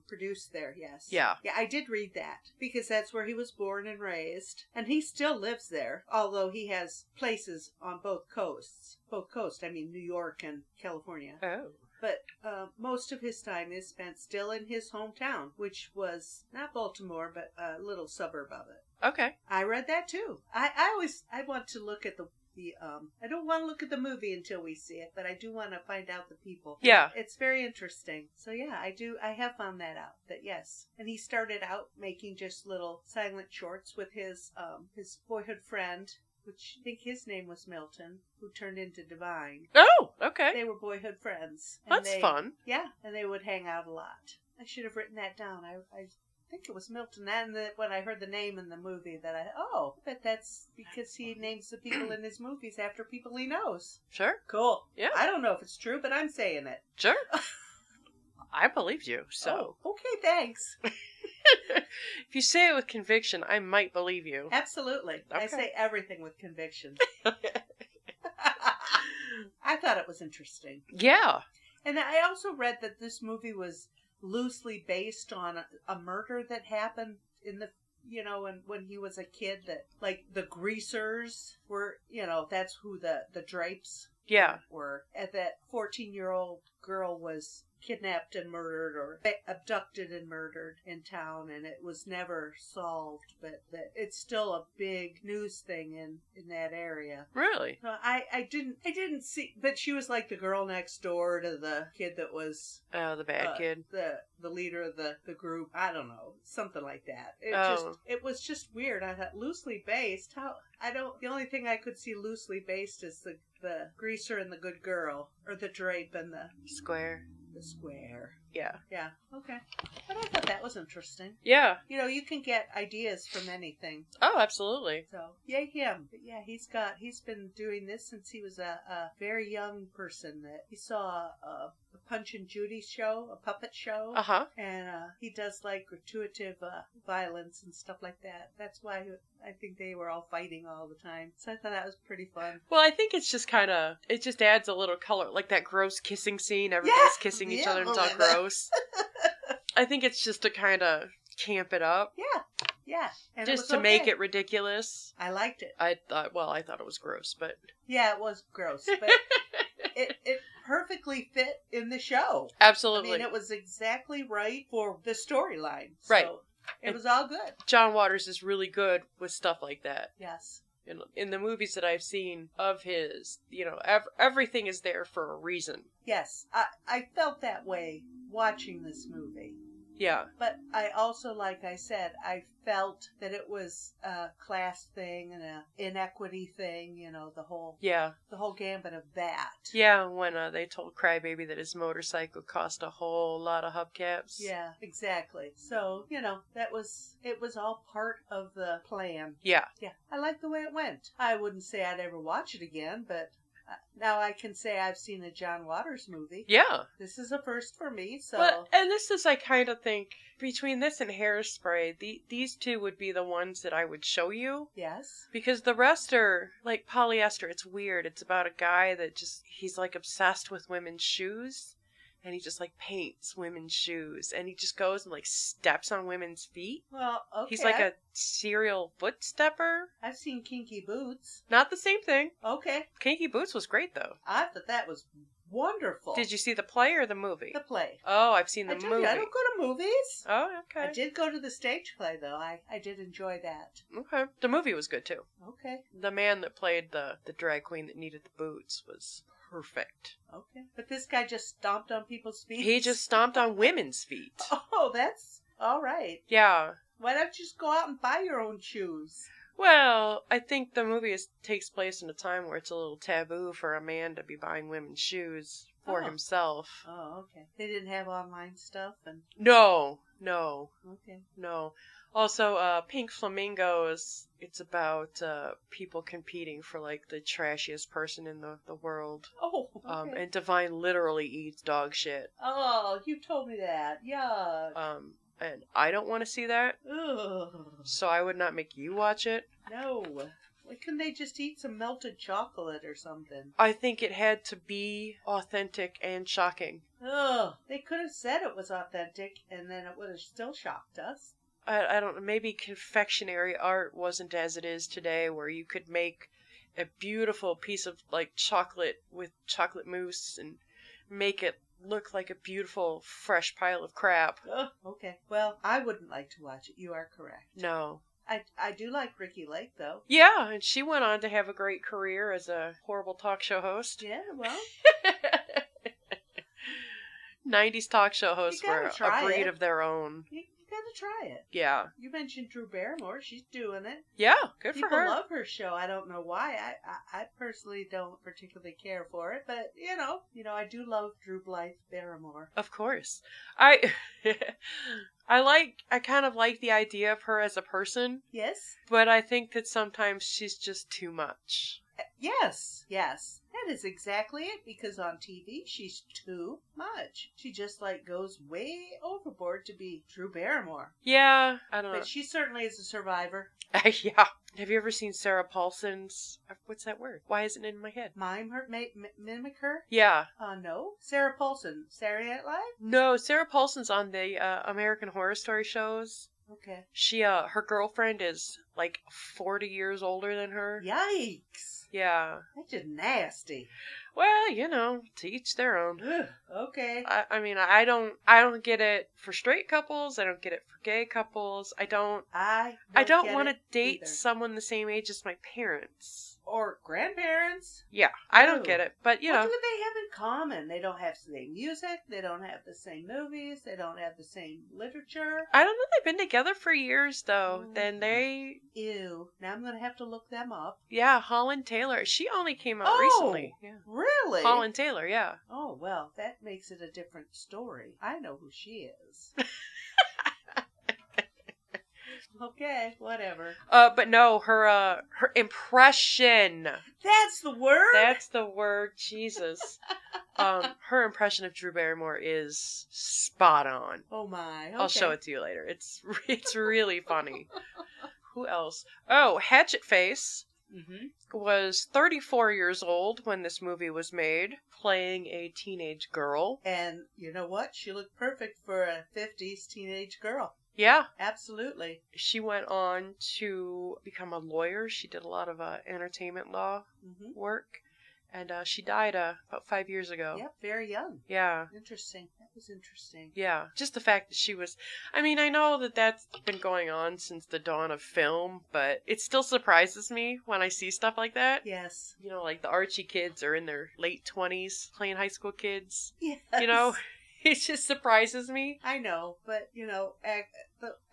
[SPEAKER 2] produced there, yes.
[SPEAKER 1] Yeah.
[SPEAKER 2] Yeah, I did read that, because that's where he was born and raised. And he still lives there, although he has places on both coasts. Both coasts, I mean New York and California.
[SPEAKER 1] Oh.
[SPEAKER 2] But most of his time is spent still in his hometown, which was not Baltimore, but a little suburb of it.
[SPEAKER 1] Okay.
[SPEAKER 2] I read that too. I want to look at the I don't want to look at the movie until we see it, but I do want to find out the people.
[SPEAKER 1] Yeah.
[SPEAKER 2] It's very interesting. So yeah, I have found that out. That yes. And he started out making just little silent shorts with his boyhood friend, which I think his name was Milton, who turned into Divine.
[SPEAKER 1] Oh, okay.
[SPEAKER 2] They were boyhood friends. And
[SPEAKER 1] That's fun.
[SPEAKER 2] Yeah, and they would hang out a lot. I should have written that down. I think it was Milton. And when I heard the name in the movie, I bet that's because he names the people in his movies after people he knows.
[SPEAKER 1] Sure.
[SPEAKER 2] Cool.
[SPEAKER 1] Yeah.
[SPEAKER 2] I don't know if it's true, but I'm saying it.
[SPEAKER 1] Sure. I believed you, so.
[SPEAKER 2] Oh, okay, thanks.
[SPEAKER 1] If you say it with conviction, I might believe you.
[SPEAKER 2] Absolutely.
[SPEAKER 1] Okay.
[SPEAKER 2] I say everything with conviction. I thought it was interesting.
[SPEAKER 1] Yeah.
[SPEAKER 2] And I also read that this movie was loosely based on a murder that happened in the, when he was a kid, that, like, the Greasers were, that's who the Drapes were. And that 14-year-old girl was kidnapped and murdered, or abducted and murdered in town, and it was never solved, but that it's still a big news thing in that area.
[SPEAKER 1] Really?
[SPEAKER 2] So I didn't see, but she was like the girl next door to the kid that was
[SPEAKER 1] the bad kid,
[SPEAKER 2] the leader of the group. I don't know, something like that. It was just weird. I thought loosely based. The only thing I could see loosely based is the greaser and the good girl, or the drape and the
[SPEAKER 1] square.
[SPEAKER 2] The square.
[SPEAKER 1] Yeah.
[SPEAKER 2] Yeah. Okay. But I thought that was interesting.
[SPEAKER 1] Yeah.
[SPEAKER 2] You can get ideas from anything.
[SPEAKER 1] Oh, absolutely.
[SPEAKER 2] So, yay him. But yeah, he's been doing this since he was a very young person. That he saw a Punch and Judy show, a puppet show.
[SPEAKER 1] Uh-huh.
[SPEAKER 2] And he does like gratuitous violence and stuff like that. That's why I think they were all fighting all the time. So I thought that was pretty fun.
[SPEAKER 1] Well, I think it's just it just adds a little color, like that gross kissing scene. Everybody's kissing each other and it's all gross. I think it's just to kind of camp it up.
[SPEAKER 2] Yeah. And
[SPEAKER 1] just to make it ridiculous.
[SPEAKER 2] I liked it.
[SPEAKER 1] I thought it was gross, but...
[SPEAKER 2] Yeah, it was gross, but it perfectly fit in the show.
[SPEAKER 1] Absolutely.
[SPEAKER 2] I mean, it was exactly right for the storyline. So
[SPEAKER 1] right.
[SPEAKER 2] It was all good.
[SPEAKER 1] John Waters is really good with stuff like that.
[SPEAKER 2] Yes.
[SPEAKER 1] In the movies that I've seen of his, everything is there for a reason.
[SPEAKER 2] Yes. I felt that way watching this movie.
[SPEAKER 1] Yeah.
[SPEAKER 2] But I also, like I said, I felt that it was a class thing and an inequity thing, the whole gambit of that.
[SPEAKER 1] Yeah, when they told Crybaby that his motorcycle cost a whole lot of hubcaps.
[SPEAKER 2] Yeah, exactly. So, it was all part of the plan.
[SPEAKER 1] Yeah.
[SPEAKER 2] Yeah. I like the way it went. I wouldn't say I'd ever watch it again, but now I can say I've seen a John Waters movie.
[SPEAKER 1] Yeah.
[SPEAKER 2] This is a first for me, so...
[SPEAKER 1] And this is, I kind of think, between this and Hairspray, these two would be the ones that I would show you.
[SPEAKER 2] Yes.
[SPEAKER 1] Because the rest are, like, polyester. It's weird. It's about a guy that he's, like, obsessed with women's shoes. And he just, like, paints women's shoes. And he just goes and, like, steps on women's feet.
[SPEAKER 2] Well, okay.
[SPEAKER 1] He's like a serial foot stepper.
[SPEAKER 2] I've seen Kinky Boots.
[SPEAKER 1] Not the same thing.
[SPEAKER 2] Okay.
[SPEAKER 1] Kinky Boots was great, though.
[SPEAKER 2] I thought that was wonderful.
[SPEAKER 1] Did you see the play or the movie?
[SPEAKER 2] The play.
[SPEAKER 1] Oh, I've seen the movie.
[SPEAKER 2] I don't go to movies.
[SPEAKER 1] Oh, okay.
[SPEAKER 2] I did go to the stage play, though. I did enjoy that.
[SPEAKER 1] Okay. The movie was good, too.
[SPEAKER 2] Okay.
[SPEAKER 1] The man that played the drag queen that needed the boots was perfect.
[SPEAKER 2] Okay. But this guy just stomped on people's feet?
[SPEAKER 1] He just stomped on women's feet.
[SPEAKER 2] Oh, that's all right.
[SPEAKER 1] Yeah.
[SPEAKER 2] Why don't you just go out and buy your own shoes?
[SPEAKER 1] Well, I think the movie takes place in a time where it's a little taboo for a man to be buying women's shoes for himself.
[SPEAKER 2] Oh, okay. They didn't have online stuff?
[SPEAKER 1] No.
[SPEAKER 2] Okay.
[SPEAKER 1] No. Also, Pink Flamingos, it's about people competing for, like, the trashiest person in the world.
[SPEAKER 2] Oh, okay.
[SPEAKER 1] And Divine literally eats dog shit.
[SPEAKER 2] Oh, you told me that. Yuck.
[SPEAKER 1] And I don't want to see that.
[SPEAKER 2] Ugh.
[SPEAKER 1] So I would not make you watch it.
[SPEAKER 2] No. Why couldn't they just eat some melted chocolate or something?
[SPEAKER 1] I think it had to be authentic and shocking.
[SPEAKER 2] Ugh. They could have said it was authentic, and then it would have still shocked us.
[SPEAKER 1] I don't know, maybe confectionery art wasn't as it is today, where you could make a beautiful piece of, like, chocolate with chocolate mousse and make it look like a beautiful, fresh pile of crap.
[SPEAKER 2] Oh, okay. Well, I wouldn't like to watch it. You are correct.
[SPEAKER 1] No.
[SPEAKER 2] I do like Ricky Lake, though.
[SPEAKER 1] Yeah, and she went on to have a great career as a horrible talk show host.
[SPEAKER 2] Yeah, well,
[SPEAKER 1] 90s talk show hosts
[SPEAKER 2] gotta
[SPEAKER 1] were a
[SPEAKER 2] try
[SPEAKER 1] breed
[SPEAKER 2] it.
[SPEAKER 1] of their own.
[SPEAKER 2] you gotta try it.
[SPEAKER 1] Yeah.
[SPEAKER 2] You mentioned Drew Barrymore. She's doing it.
[SPEAKER 1] Yeah, good
[SPEAKER 2] People
[SPEAKER 1] for her.
[SPEAKER 2] love her show. I don't know why. I personally don't particularly care for it, but I do love Drew Blythe Barrymore.
[SPEAKER 1] Of course. I I kind of like the idea of her as a person,
[SPEAKER 2] Yes,
[SPEAKER 1] but I think that sometimes she's just too much.
[SPEAKER 2] yes. That is exactly it. Because on TV, she's too much. She just goes way overboard to be Drew Barrymore.
[SPEAKER 1] Yeah, I don't know.
[SPEAKER 2] But she certainly is a survivor.
[SPEAKER 1] Yeah. Have you ever seen Sarah Paulson's? What's that word? Why isn't it in my head?
[SPEAKER 2] Mime her, mimic her.
[SPEAKER 1] Yeah.
[SPEAKER 2] No. Sarah Paulson, Saturday Night Live.
[SPEAKER 1] No, Sarah Paulson's on the American Horror Story shows.
[SPEAKER 2] Okay.
[SPEAKER 1] She, her girlfriend is like 40 years older than her.
[SPEAKER 2] Yikes.
[SPEAKER 1] Yeah.
[SPEAKER 2] That's just nasty.
[SPEAKER 1] Well, to each their own.
[SPEAKER 2] Ugh, okay.
[SPEAKER 1] I mean, I don't get it for straight couples. I don't get it for gay couples. I don't
[SPEAKER 2] I
[SPEAKER 1] want to
[SPEAKER 2] get it
[SPEAKER 1] date
[SPEAKER 2] either.
[SPEAKER 1] someone the same age as my parents.
[SPEAKER 2] Or grandparents.
[SPEAKER 1] Yeah, I don't
[SPEAKER 2] Ew.
[SPEAKER 1] get it. But,
[SPEAKER 2] What do they have in common? They don't have the same music. They don't have the same movies. They don't have the same literature.
[SPEAKER 1] I don't know. They've been together for years, though.
[SPEAKER 2] Mm.
[SPEAKER 1] Then they...
[SPEAKER 2] Ew. Now I'm going to have to look them up.
[SPEAKER 1] Yeah, Holland Taylor. She only came out
[SPEAKER 2] Oh,
[SPEAKER 1] recently. Yeah.
[SPEAKER 2] Really?
[SPEAKER 1] Holland Taylor, yeah.
[SPEAKER 2] Oh, well, that makes it a different story. I know who she is. Okay, whatever.
[SPEAKER 1] But no, her impression.
[SPEAKER 2] That's the word?
[SPEAKER 1] That's the word, Jesus. Her impression of Drew Barrymore is spot on.
[SPEAKER 2] Oh my. Okay.
[SPEAKER 1] I'll show it to you later. It's really funny. Who else? Oh, Hatchet Face was 34 years old when this movie was made, playing a teenage girl.
[SPEAKER 2] And you know what? She looked perfect for a 50s teenage girl.
[SPEAKER 1] Yeah.
[SPEAKER 2] Absolutely.
[SPEAKER 1] She went on to become a lawyer. She did a lot of entertainment law work. And she died about 5 years ago.
[SPEAKER 2] Yep, very young.
[SPEAKER 1] Yeah.
[SPEAKER 2] Interesting. That was interesting.
[SPEAKER 1] Yeah. Just the fact that she was... I mean, I know that that's been going on since the dawn of film, but it still surprises me when I see stuff like that.
[SPEAKER 2] Yes.
[SPEAKER 1] Like the Archie kids are in their late 20s playing high school kids.
[SPEAKER 2] Yes.
[SPEAKER 1] It just surprises me.
[SPEAKER 2] I know, but,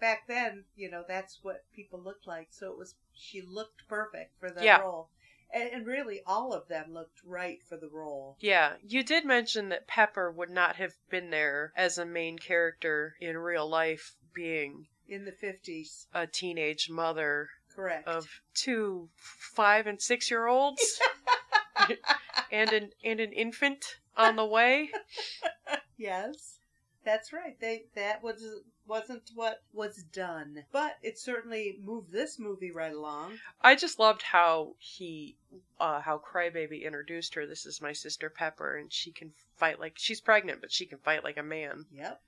[SPEAKER 2] back then, that's what people looked like. So she looked perfect for the role. And really, all of them looked right for the role.
[SPEAKER 1] Yeah, you did mention that Pepper would not have been there as a main character in real life, being
[SPEAKER 2] in the 50s,
[SPEAKER 1] a teenage mother.
[SPEAKER 2] Correct.
[SPEAKER 1] Of 2 5 and 6 year olds, and an infant on the way.
[SPEAKER 2] Yes, that's right. That wasn't what was done, but it certainly moved this movie right along.
[SPEAKER 1] I just loved how how Crybaby introduced her. This is my sister Pepper, and she can fight she's pregnant, but she can fight like a man.
[SPEAKER 2] Yep.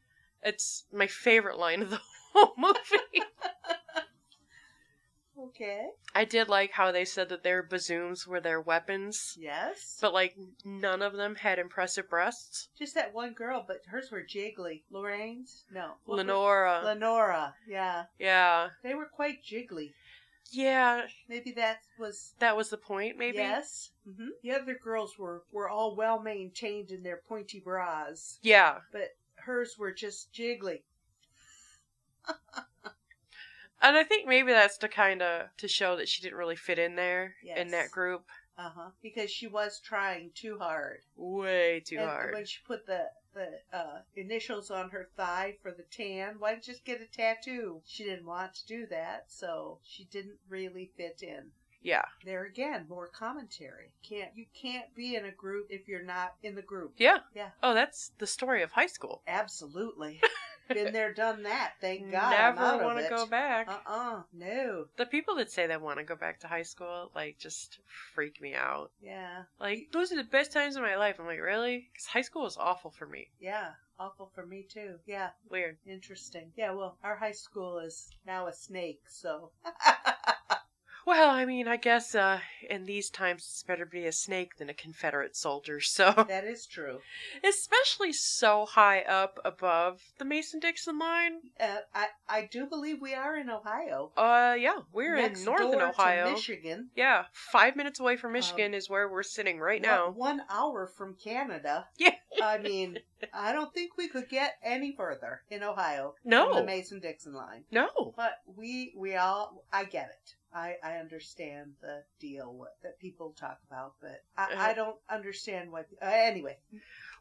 [SPEAKER 1] It's my favorite line of the whole movie.
[SPEAKER 2] Okay.
[SPEAKER 1] I did like how they said that their bazooms were their weapons.
[SPEAKER 2] Yes.
[SPEAKER 1] But, none of them had impressive breasts.
[SPEAKER 2] Just that one girl, but hers were jiggly. Lorraine's? No.
[SPEAKER 1] Lenora.
[SPEAKER 2] Yeah.
[SPEAKER 1] Yeah.
[SPEAKER 2] They were quite jiggly.
[SPEAKER 1] Yeah.
[SPEAKER 2] Maybe that was
[SPEAKER 1] the point, maybe?
[SPEAKER 2] Yes. Mm-hmm. The other girls were all well-maintained in their pointy bras.
[SPEAKER 1] Yeah.
[SPEAKER 2] But hers were just jiggly.
[SPEAKER 1] And I think maybe that's to show that she didn't really fit in there in that group.
[SPEAKER 2] Uh-huh. Because she was trying too hard.
[SPEAKER 1] Way too hard.
[SPEAKER 2] When she put the initials on her thigh for the tan, why didn't you just get a tattoo? She didn't want to do that, so she didn't really fit in.
[SPEAKER 1] Yeah.
[SPEAKER 2] There again, more commentary. You can't be in a group if you're not in the group.
[SPEAKER 1] Yeah.
[SPEAKER 2] Yeah.
[SPEAKER 1] Oh, that's the story of high school.
[SPEAKER 2] Absolutely. Been there, done that. Thank God.
[SPEAKER 1] Never want to go back.
[SPEAKER 2] No.
[SPEAKER 1] The people that say they want to go back to high school, just freak me out.
[SPEAKER 2] Yeah.
[SPEAKER 1] Those are the best times of my life. I'm like, really? Because high school was awful for me.
[SPEAKER 2] Yeah. Awful for me, too. Yeah.
[SPEAKER 1] Weird.
[SPEAKER 2] Interesting. Yeah, well, our high school is now a snake, so...
[SPEAKER 1] Well, I mean, I guess in these times it's better be a snake than a Confederate soldier. So,
[SPEAKER 2] That is true.
[SPEAKER 1] especially so high up above the Mason-Dixon line.
[SPEAKER 2] I do believe we are in Ohio.
[SPEAKER 1] Yeah, we're
[SPEAKER 2] Next
[SPEAKER 1] in northern
[SPEAKER 2] door
[SPEAKER 1] Ohio.
[SPEAKER 2] to Michigan.
[SPEAKER 1] Yeah, 5 minutes away from Michigan is where we're sitting right now.
[SPEAKER 2] 1 hour from Canada.
[SPEAKER 1] Yeah.
[SPEAKER 2] I mean, I don't think we could get any further in Ohio
[SPEAKER 1] No.
[SPEAKER 2] from the Mason-Dixon line.
[SPEAKER 1] No.
[SPEAKER 2] But we all, I get it. I understand the deal that people talk about, but I don't understand why. Anyway.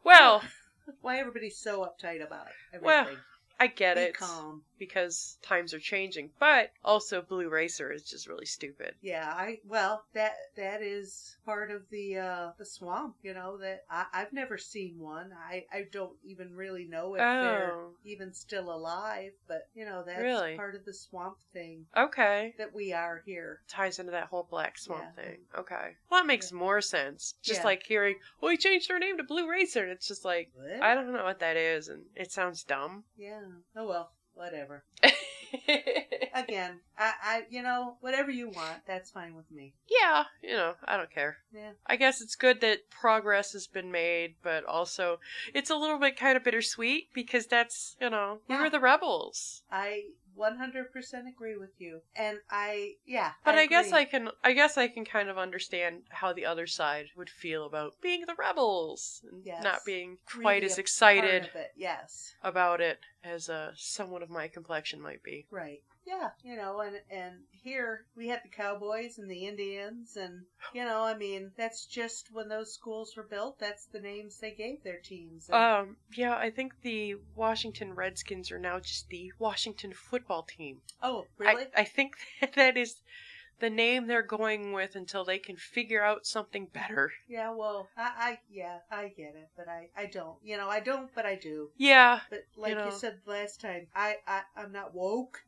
[SPEAKER 1] Well,
[SPEAKER 2] why everybody's so uptight about everything.
[SPEAKER 1] Well, I get
[SPEAKER 2] Be
[SPEAKER 1] it.
[SPEAKER 2] calm.
[SPEAKER 1] Because times are changing. But also Blue Racer is just really stupid.
[SPEAKER 2] Yeah, that is part of the swamp, that I've never seen one. I don't even really know if they're even still alive, but that's
[SPEAKER 1] really?
[SPEAKER 2] part of the swamp thing.
[SPEAKER 1] Okay.
[SPEAKER 2] That we are here.
[SPEAKER 1] Ties into that whole Black Swamp
[SPEAKER 2] Yeah.
[SPEAKER 1] thing. Okay. Well, that makes more sense. Just
[SPEAKER 2] Yeah.
[SPEAKER 1] like hearing, well, he changed their name to Blue Racer. And it's just like,
[SPEAKER 2] What?
[SPEAKER 1] I don't know what that is, and it sounds dumb.
[SPEAKER 2] Yeah. Oh well, whatever. Again, I whatever you want, that's fine with me.
[SPEAKER 1] Yeah, I don't care.
[SPEAKER 2] Yeah.
[SPEAKER 1] I guess it's good that progress has been made, but also it's a little bit kind of bittersweet because that's, we were the rebels.
[SPEAKER 2] I 100% agree with you. And
[SPEAKER 1] But I guess
[SPEAKER 2] agree.
[SPEAKER 1] I can kind of understand how the other side would feel about being the rebels and
[SPEAKER 2] Yes.
[SPEAKER 1] not being
[SPEAKER 2] Really
[SPEAKER 1] quite as
[SPEAKER 2] a
[SPEAKER 1] excited
[SPEAKER 2] part of it, yes.
[SPEAKER 1] about it as someone of my complexion might be.
[SPEAKER 2] Right. Yeah, and here we had the Cowboys and the Indians, and that's just when those schools were built. That's the names they gave their teams. And,
[SPEAKER 1] Yeah, I think the Washington Redskins are now just the Washington football team.
[SPEAKER 2] oh, really?
[SPEAKER 1] I think that is the name they're going with until they can figure out something better.
[SPEAKER 2] Yeah. Well, I get it, but I don't. I don't, but I do.
[SPEAKER 1] Yeah.
[SPEAKER 2] But like you said last time, I'm not woke.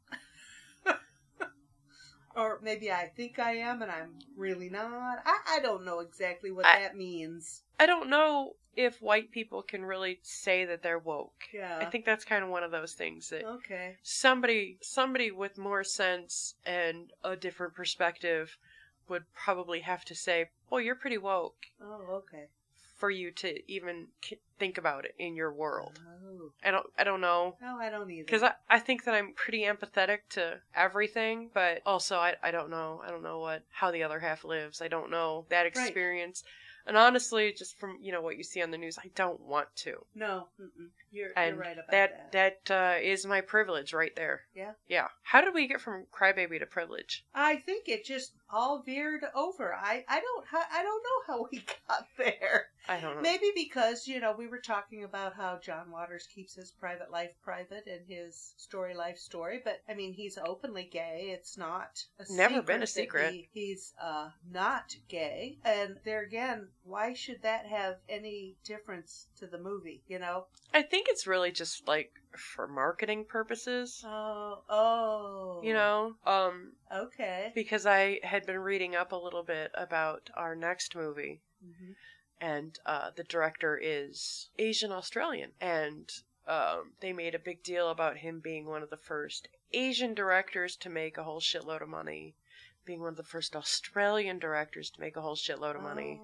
[SPEAKER 2] Or maybe I think I am and I'm really not. I don't know exactly what that means.
[SPEAKER 1] I don't know if white people can really say that they're woke.
[SPEAKER 2] Yeah.
[SPEAKER 1] I think that's kind of one of those things that
[SPEAKER 2] Okay.
[SPEAKER 1] somebody with more sense and a different perspective would probably have to say, well, you're pretty woke
[SPEAKER 2] Oh, okay.
[SPEAKER 1] for you to even think about it in your world.
[SPEAKER 2] Oh.
[SPEAKER 1] I don't know.
[SPEAKER 2] No, I don't either.
[SPEAKER 1] Because I think that I'm pretty empathetic to everything, but also I don't know. I don't know how the other half lives. I don't know that experience. And honestly, just from, what you see on the news, I don't want to.
[SPEAKER 2] No, you're
[SPEAKER 1] And
[SPEAKER 2] right about that.
[SPEAKER 1] that is my privilege right there.
[SPEAKER 2] Yeah.
[SPEAKER 1] Yeah. How did we get from crybaby to privilege?
[SPEAKER 2] I think it just all veered over. I don't know how we got there.
[SPEAKER 1] I don't know.
[SPEAKER 2] Maybe because, we were talking about how John Waters keeps his private life private and his story life story, but I mean, he's openly gay. It's not
[SPEAKER 1] Never been a
[SPEAKER 2] that
[SPEAKER 1] secret.
[SPEAKER 2] He's not gay. And there again, why should that have any difference to the movie,
[SPEAKER 1] I think it's really just like for marketing purposes.
[SPEAKER 2] Oh. Okay.
[SPEAKER 1] Because I had been reading up a little bit about our next movie.
[SPEAKER 2] Mm-hmm.
[SPEAKER 1] And the director is Asian Australian, and they made a big deal about him being one of the first Asian directors to make a whole shitload of money, being one of the first Australian directors to make a whole shitload of money.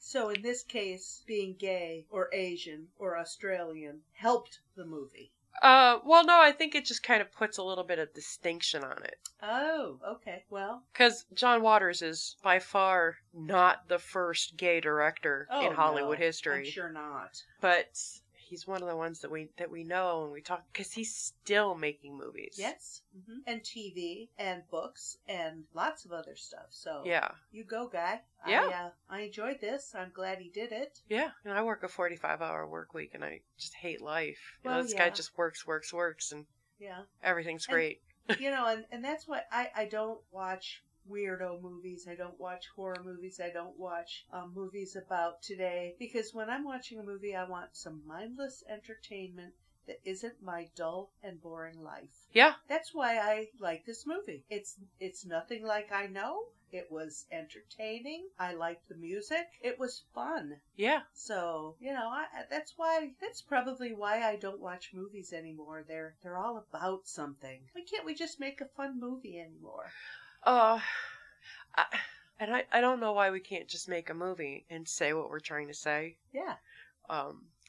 [SPEAKER 2] So in this case, being gay or Asian or Australian helped the movie.
[SPEAKER 1] Well, no, I think it just kind of puts a little bit of distinction on it.
[SPEAKER 2] Oh, okay. Well,
[SPEAKER 1] because John Waters is by far not the first gay director in Hollywood history.
[SPEAKER 2] I'm sure not.
[SPEAKER 1] But he's one of the ones that we know and we talk, because he's still making movies.
[SPEAKER 2] Yes. Mm-hmm. And TV and books and lots of other stuff. So
[SPEAKER 1] yeah,
[SPEAKER 2] you go, guy.
[SPEAKER 1] Yeah.
[SPEAKER 2] I enjoyed this. I'm glad he did it.
[SPEAKER 1] Yeah, and I work a 45-hour work week and I just hate life.
[SPEAKER 2] Well,
[SPEAKER 1] this guy just works, and everything's great.
[SPEAKER 2] And that's why I don't watch weirdo movies. I don't watch horror movies. I don't watch movies about today, because when I'm watching a movie, I want some mindless entertainment that isn't my dull and boring life.
[SPEAKER 1] Yeah.
[SPEAKER 2] That's why I like this movie. It's nothing like I know. It was entertaining. I liked the music. It was fun.
[SPEAKER 1] Yeah.
[SPEAKER 2] So, that's probably why I don't watch movies anymore. They're all about something. Why can't we just make a fun movie anymore?
[SPEAKER 1] I don't know why we can't just make a movie and say what we're trying to say.
[SPEAKER 2] Yeah.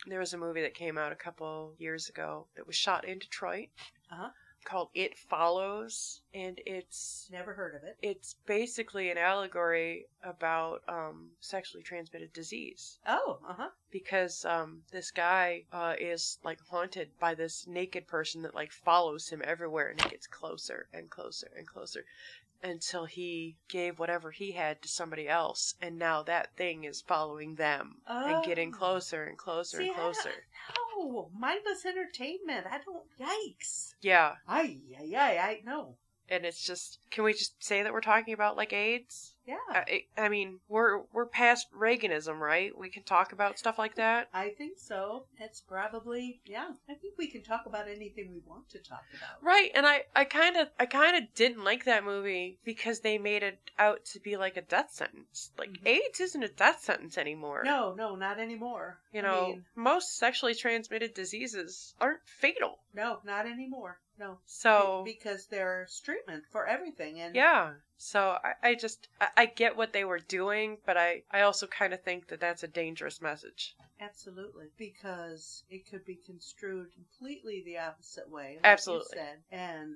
[SPEAKER 1] There was a movie that came out a couple years ago that was shot in Detroit.
[SPEAKER 2] Uh-huh.
[SPEAKER 1] Called It Follows, and it's
[SPEAKER 2] Never heard of it.
[SPEAKER 1] It's basically an allegory about sexually transmitted disease.
[SPEAKER 2] Oh, uh-huh.
[SPEAKER 1] Because this guy is like haunted by this naked person that like follows him everywhere, and it gets closer and closer and closer until he gave whatever he had to somebody else, and now that thing is following them and getting closer and closer and closer.
[SPEAKER 2] No, mindless entertainment. I don't. Yikes.
[SPEAKER 1] Yeah.
[SPEAKER 2] I know.
[SPEAKER 1] And it's just, can we just say that we're talking about like AIDS?
[SPEAKER 2] Yeah.
[SPEAKER 1] I mean, we're past Reaganism, right? We can talk about stuff like that.
[SPEAKER 2] I think so. It's probably, yeah. I think we can talk about anything we want to talk about.
[SPEAKER 1] Right, and I kind of didn't like that movie because they made it out to be like a death sentence. Like AIDS isn't a death sentence anymore.
[SPEAKER 2] No, not anymore.
[SPEAKER 1] You know, most sexually transmitted diseases aren't fatal.
[SPEAKER 2] No, not anymore. No.
[SPEAKER 1] So
[SPEAKER 2] because there's treatment for everything, and
[SPEAKER 1] yeah. So I get what they were doing, but I also kind of think that that's a dangerous message.
[SPEAKER 2] Absolutely, because it could be construed completely the opposite way. Like
[SPEAKER 1] Absolutely.
[SPEAKER 2] You said. And,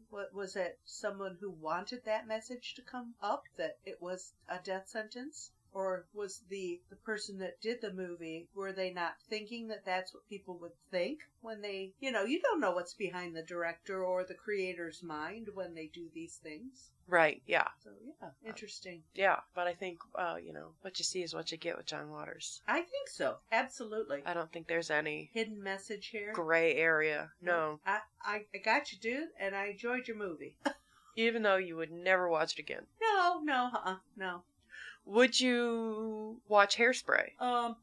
[SPEAKER 2] what was it? Someone who wanted that message to come up, that it was a death sentence? Or was the person that did the movie, were they not thinking that that's what people would think when they, you don't know what's behind the director or the creator's mind when they do these things.
[SPEAKER 1] Right, yeah.
[SPEAKER 2] So, yeah, interesting.
[SPEAKER 1] Yeah, but I think, what you see is what you get with John Waters.
[SPEAKER 2] I think so. Absolutely.
[SPEAKER 1] I don't think there's any
[SPEAKER 2] hidden message here.
[SPEAKER 1] Gray area. No.
[SPEAKER 2] I got you, dude, and I enjoyed your movie.
[SPEAKER 1] Even though you would never watch it again.
[SPEAKER 2] No.
[SPEAKER 1] Would you watch Hairspray?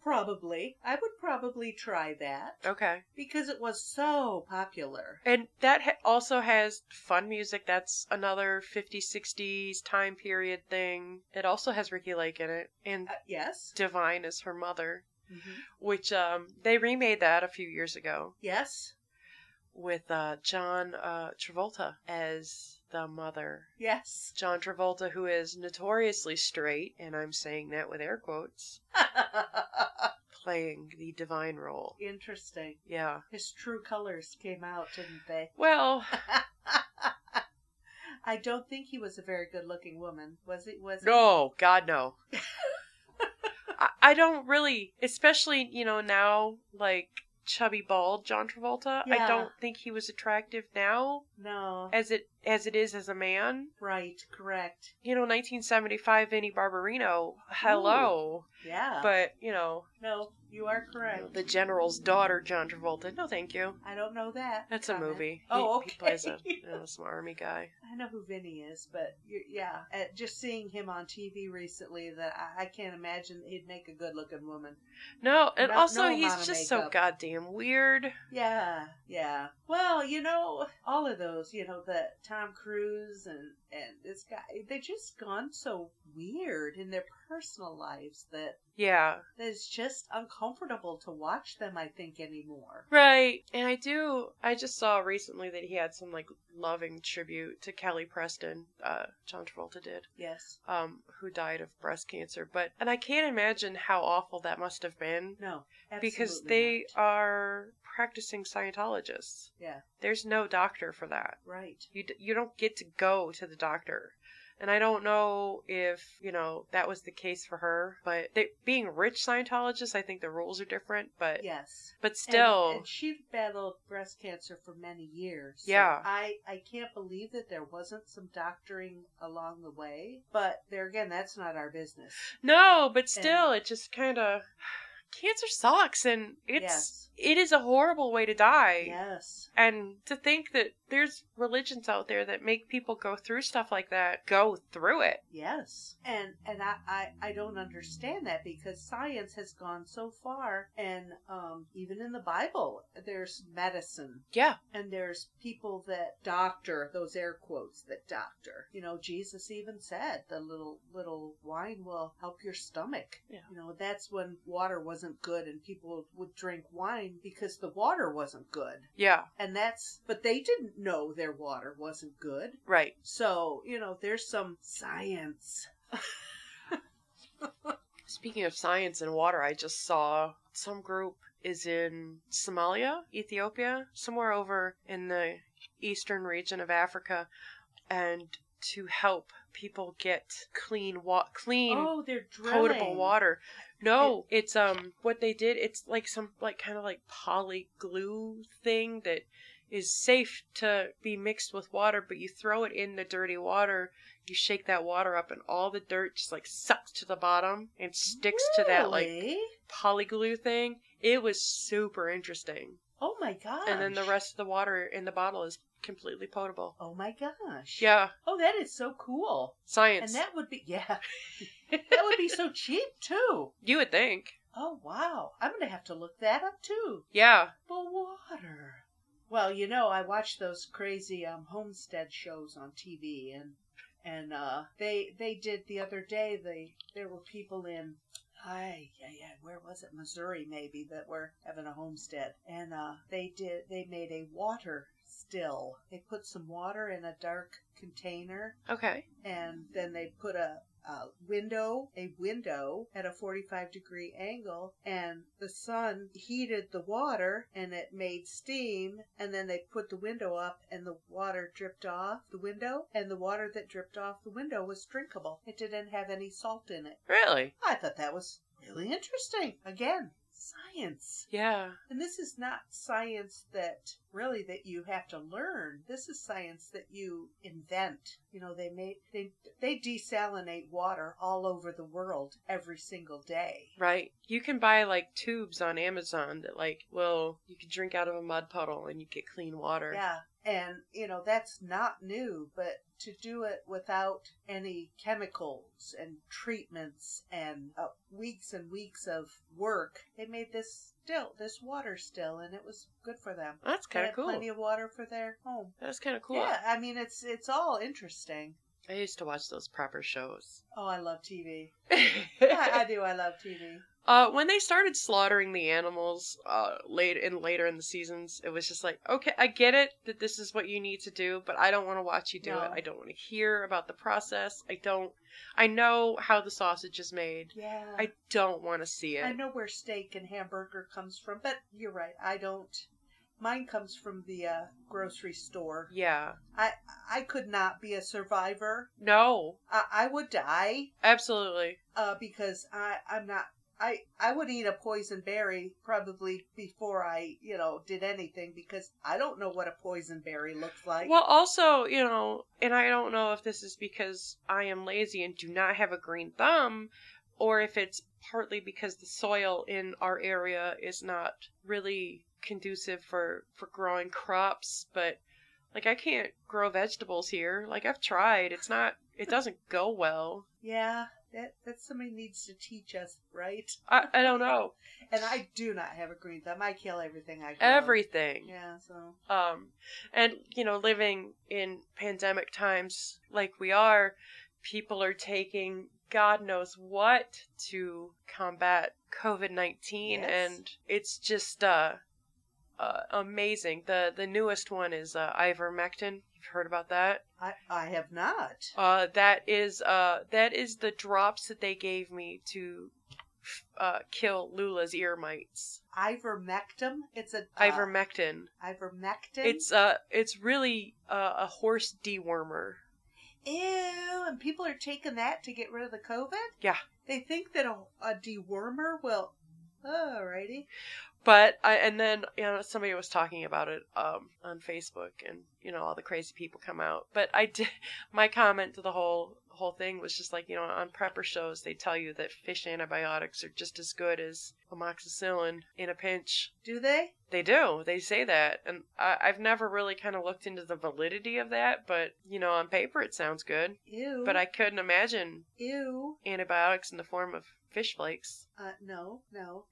[SPEAKER 2] Probably. I would probably try that.
[SPEAKER 1] Okay.
[SPEAKER 2] Because it was so popular.
[SPEAKER 1] And that also has fun music. That's another 50s, 60s time period thing. It also has Ricky Lake in it. And
[SPEAKER 2] yes.
[SPEAKER 1] Divine is her mother.
[SPEAKER 2] Mm-hmm.
[SPEAKER 1] Which, they remade that a few years ago.
[SPEAKER 2] Yes.
[SPEAKER 1] With John Travolta as the mother.
[SPEAKER 2] Yes.
[SPEAKER 1] John Travolta, who is notoriously straight, and I'm saying that with air quotes, playing the Divine role.
[SPEAKER 2] Interesting.
[SPEAKER 1] Yeah.
[SPEAKER 2] His true colors came out, didn't they?
[SPEAKER 1] Well...
[SPEAKER 2] I don't think he was a very good-looking woman. Was he?
[SPEAKER 1] No, God, no. I don't really, especially, now, like... chubby bald John Travolta.
[SPEAKER 2] Yeah.
[SPEAKER 1] I don't think he was attractive now.
[SPEAKER 2] No.
[SPEAKER 1] As it is as a man.
[SPEAKER 2] Right, correct.
[SPEAKER 1] 1975 Vinnie Barbarino. Hello.
[SPEAKER 2] Ooh, yeah.
[SPEAKER 1] But,
[SPEAKER 2] No, you are correct.
[SPEAKER 1] The General's daughter, John Travolta. No, thank you.
[SPEAKER 2] I don't know that.
[SPEAKER 1] That's a movie.
[SPEAKER 2] Oh, okay.
[SPEAKER 1] He plays some army guy.
[SPEAKER 2] I know who Vinny is, but yeah, just seeing him on TV recently, that I can't imagine he'd make a good-looking woman.
[SPEAKER 1] No, and also
[SPEAKER 2] no
[SPEAKER 1] he's just so goddamn weird.
[SPEAKER 2] Yeah. Well, all of those, the Tom Cruise and this guy, they've just gone so weird in their personal lives that it's just uncomfortable to watch them, I think, anymore.
[SPEAKER 1] Right. And I just saw recently that he had some like loving tribute to Kelly Preston, John Travolta did.
[SPEAKER 2] Yes.
[SPEAKER 1] Who died of breast cancer. And I can't imagine how awful that must have been.
[SPEAKER 2] No, absolutely
[SPEAKER 1] because they are practicing Scientologists.
[SPEAKER 2] Yeah. There's
[SPEAKER 1] no doctor for that.
[SPEAKER 2] Right.
[SPEAKER 1] You don't get to go to the doctor. And I don't know if, that was the case for her. But being rich Scientologists, I think the rules are different. But
[SPEAKER 2] yes.
[SPEAKER 1] But still.
[SPEAKER 2] And she battled breast cancer for many years. So
[SPEAKER 1] yeah.
[SPEAKER 2] I can't believe that there wasn't some doctoring along the way. But there again, that's not our business.
[SPEAKER 1] No, but still, it just kind of... Cancer sucks, and it is a horrible way to die.
[SPEAKER 2] Yes.
[SPEAKER 1] And to think that there's religions out there that make people go through stuff like that, go through it.
[SPEAKER 2] Yes. And I don't understand that, because science has gone so far, and even in the Bible, there's medicine.
[SPEAKER 1] Yeah.
[SPEAKER 2] And there's people that doctor, those air quotes, that doctor. Jesus even said the little wine will help your stomach.
[SPEAKER 1] Yeah.
[SPEAKER 2] That's when water was wasn't good, and people would drink wine because the water wasn't good.
[SPEAKER 1] Yeah.
[SPEAKER 2] But they didn't know their water wasn't good.
[SPEAKER 1] Right.
[SPEAKER 2] So, there's some science.
[SPEAKER 1] Speaking of science and water, I just saw some group is in Somalia, Ethiopia, somewhere over in the eastern region of Africa, and to help people get clean
[SPEAKER 2] Oh, they're
[SPEAKER 1] potable
[SPEAKER 2] drilling.
[SPEAKER 1] water. No, it's what they did, it's like some kind of poly glue thing that is safe to be mixed with water, but you throw it in the dirty water, you shake that water up, and all the dirt just sucks to the bottom and sticks to that
[SPEAKER 2] Really?
[SPEAKER 1] poly glue thing. It was super interesting.
[SPEAKER 2] Oh my gosh.
[SPEAKER 1] And then the rest of the water in the bottle is completely potable.
[SPEAKER 2] Oh my gosh.
[SPEAKER 1] Yeah.
[SPEAKER 2] Oh, that is so cool.
[SPEAKER 1] Science.
[SPEAKER 2] And that would be, that would be so cheap too.
[SPEAKER 1] You would think.
[SPEAKER 2] Oh wow. I'm going to have to look that up too.
[SPEAKER 1] Yeah.
[SPEAKER 2] The water. Well, I watch those crazy homestead shows on TV, and they did the other day. There were people in where was it? Missouri maybe, that were having a homestead, and they made a water still. They put some water in a dark container.
[SPEAKER 1] Okay.
[SPEAKER 2] And then they put a window at a 45-degree angle, and the sun heated the water and it made steam, and then they put the window up and the water dripped off the window, and the water that dripped off the window was drinkable. It didn't have any salt in it.
[SPEAKER 1] Really?
[SPEAKER 2] I thought that was really interesting. Again, science.
[SPEAKER 1] Yeah.
[SPEAKER 2] And this is not science that you have to learn. This is science that you invent. They desalinate water all over the world every single day.
[SPEAKER 1] Right. You can buy tubes on Amazon that you can drink out of a mud puddle and you get clean water.
[SPEAKER 2] Yeah. And, that's not new, but to do it without any chemicals and treatments and weeks and weeks of work, they made this water still, and it was good for them.
[SPEAKER 1] That's kind of cool.
[SPEAKER 2] Plenty of water for their home.
[SPEAKER 1] That's kind of cool.
[SPEAKER 2] Yeah, I mean, it's all interesting.
[SPEAKER 1] I used to watch those prepper shows.
[SPEAKER 2] Oh, I love TV. I do. I love TV.
[SPEAKER 1] When they started slaughtering the animals later in the seasons, it was just okay, I get it that this is what you need to do, but I don't want to watch you do it. I don't want to hear about the process. I know how the sausage is made.
[SPEAKER 2] Yeah.
[SPEAKER 1] I don't want to see it.
[SPEAKER 2] I know where steak and hamburger comes from, but you're right. I don't. Mine comes from the grocery store.
[SPEAKER 1] Yeah.
[SPEAKER 2] I could not be a survivor.
[SPEAKER 1] No.
[SPEAKER 2] I would die.
[SPEAKER 1] Absolutely.
[SPEAKER 2] Because I'm not. I would eat a poison berry probably before I, did anything, because I don't know what a poison berry looks like.
[SPEAKER 1] Well, also, and I don't know if this is because I am lazy and do not have a green thumb, or if it's partly because the soil in our area is not really conducive for growing crops, but I can't grow vegetables here. I've tried. It doesn't go well.
[SPEAKER 2] Yeah. That somebody needs to teach us, right?
[SPEAKER 1] I don't know.
[SPEAKER 2] And I do not have a green thumb. I kill everything I grow.
[SPEAKER 1] Everything.
[SPEAKER 2] Yeah, so.
[SPEAKER 1] And, living in pandemic times like we are, people are taking God knows what to combat COVID-19,
[SPEAKER 2] Yes.
[SPEAKER 1] and it's just amazing. The newest one is ivermectin. You've heard about that?
[SPEAKER 2] I have not.
[SPEAKER 1] That is the drops that they gave me to kill Lula's ear mites.
[SPEAKER 2] Ivermectin? It's a
[SPEAKER 1] Ivermectin.
[SPEAKER 2] Ivermectin?
[SPEAKER 1] It's really a horse dewormer.
[SPEAKER 2] Ew, and people are taking that to get rid of the COVID?
[SPEAKER 1] Yeah.
[SPEAKER 2] They think that a dewormer will... Alrighty.
[SPEAKER 1] But and then somebody was talking about it on Facebook, and all the crazy people come out. But my comment to the whole thing was just on prepper shows they tell you that fish antibiotics are just as good as amoxicillin in a pinch.
[SPEAKER 2] Do they?
[SPEAKER 1] They do. They say that, and I've never really kind of looked into the validity of that. But on paper it sounds good.
[SPEAKER 2] Ew.
[SPEAKER 1] But I couldn't imagine antibiotics in the form of fish flakes.
[SPEAKER 2] No.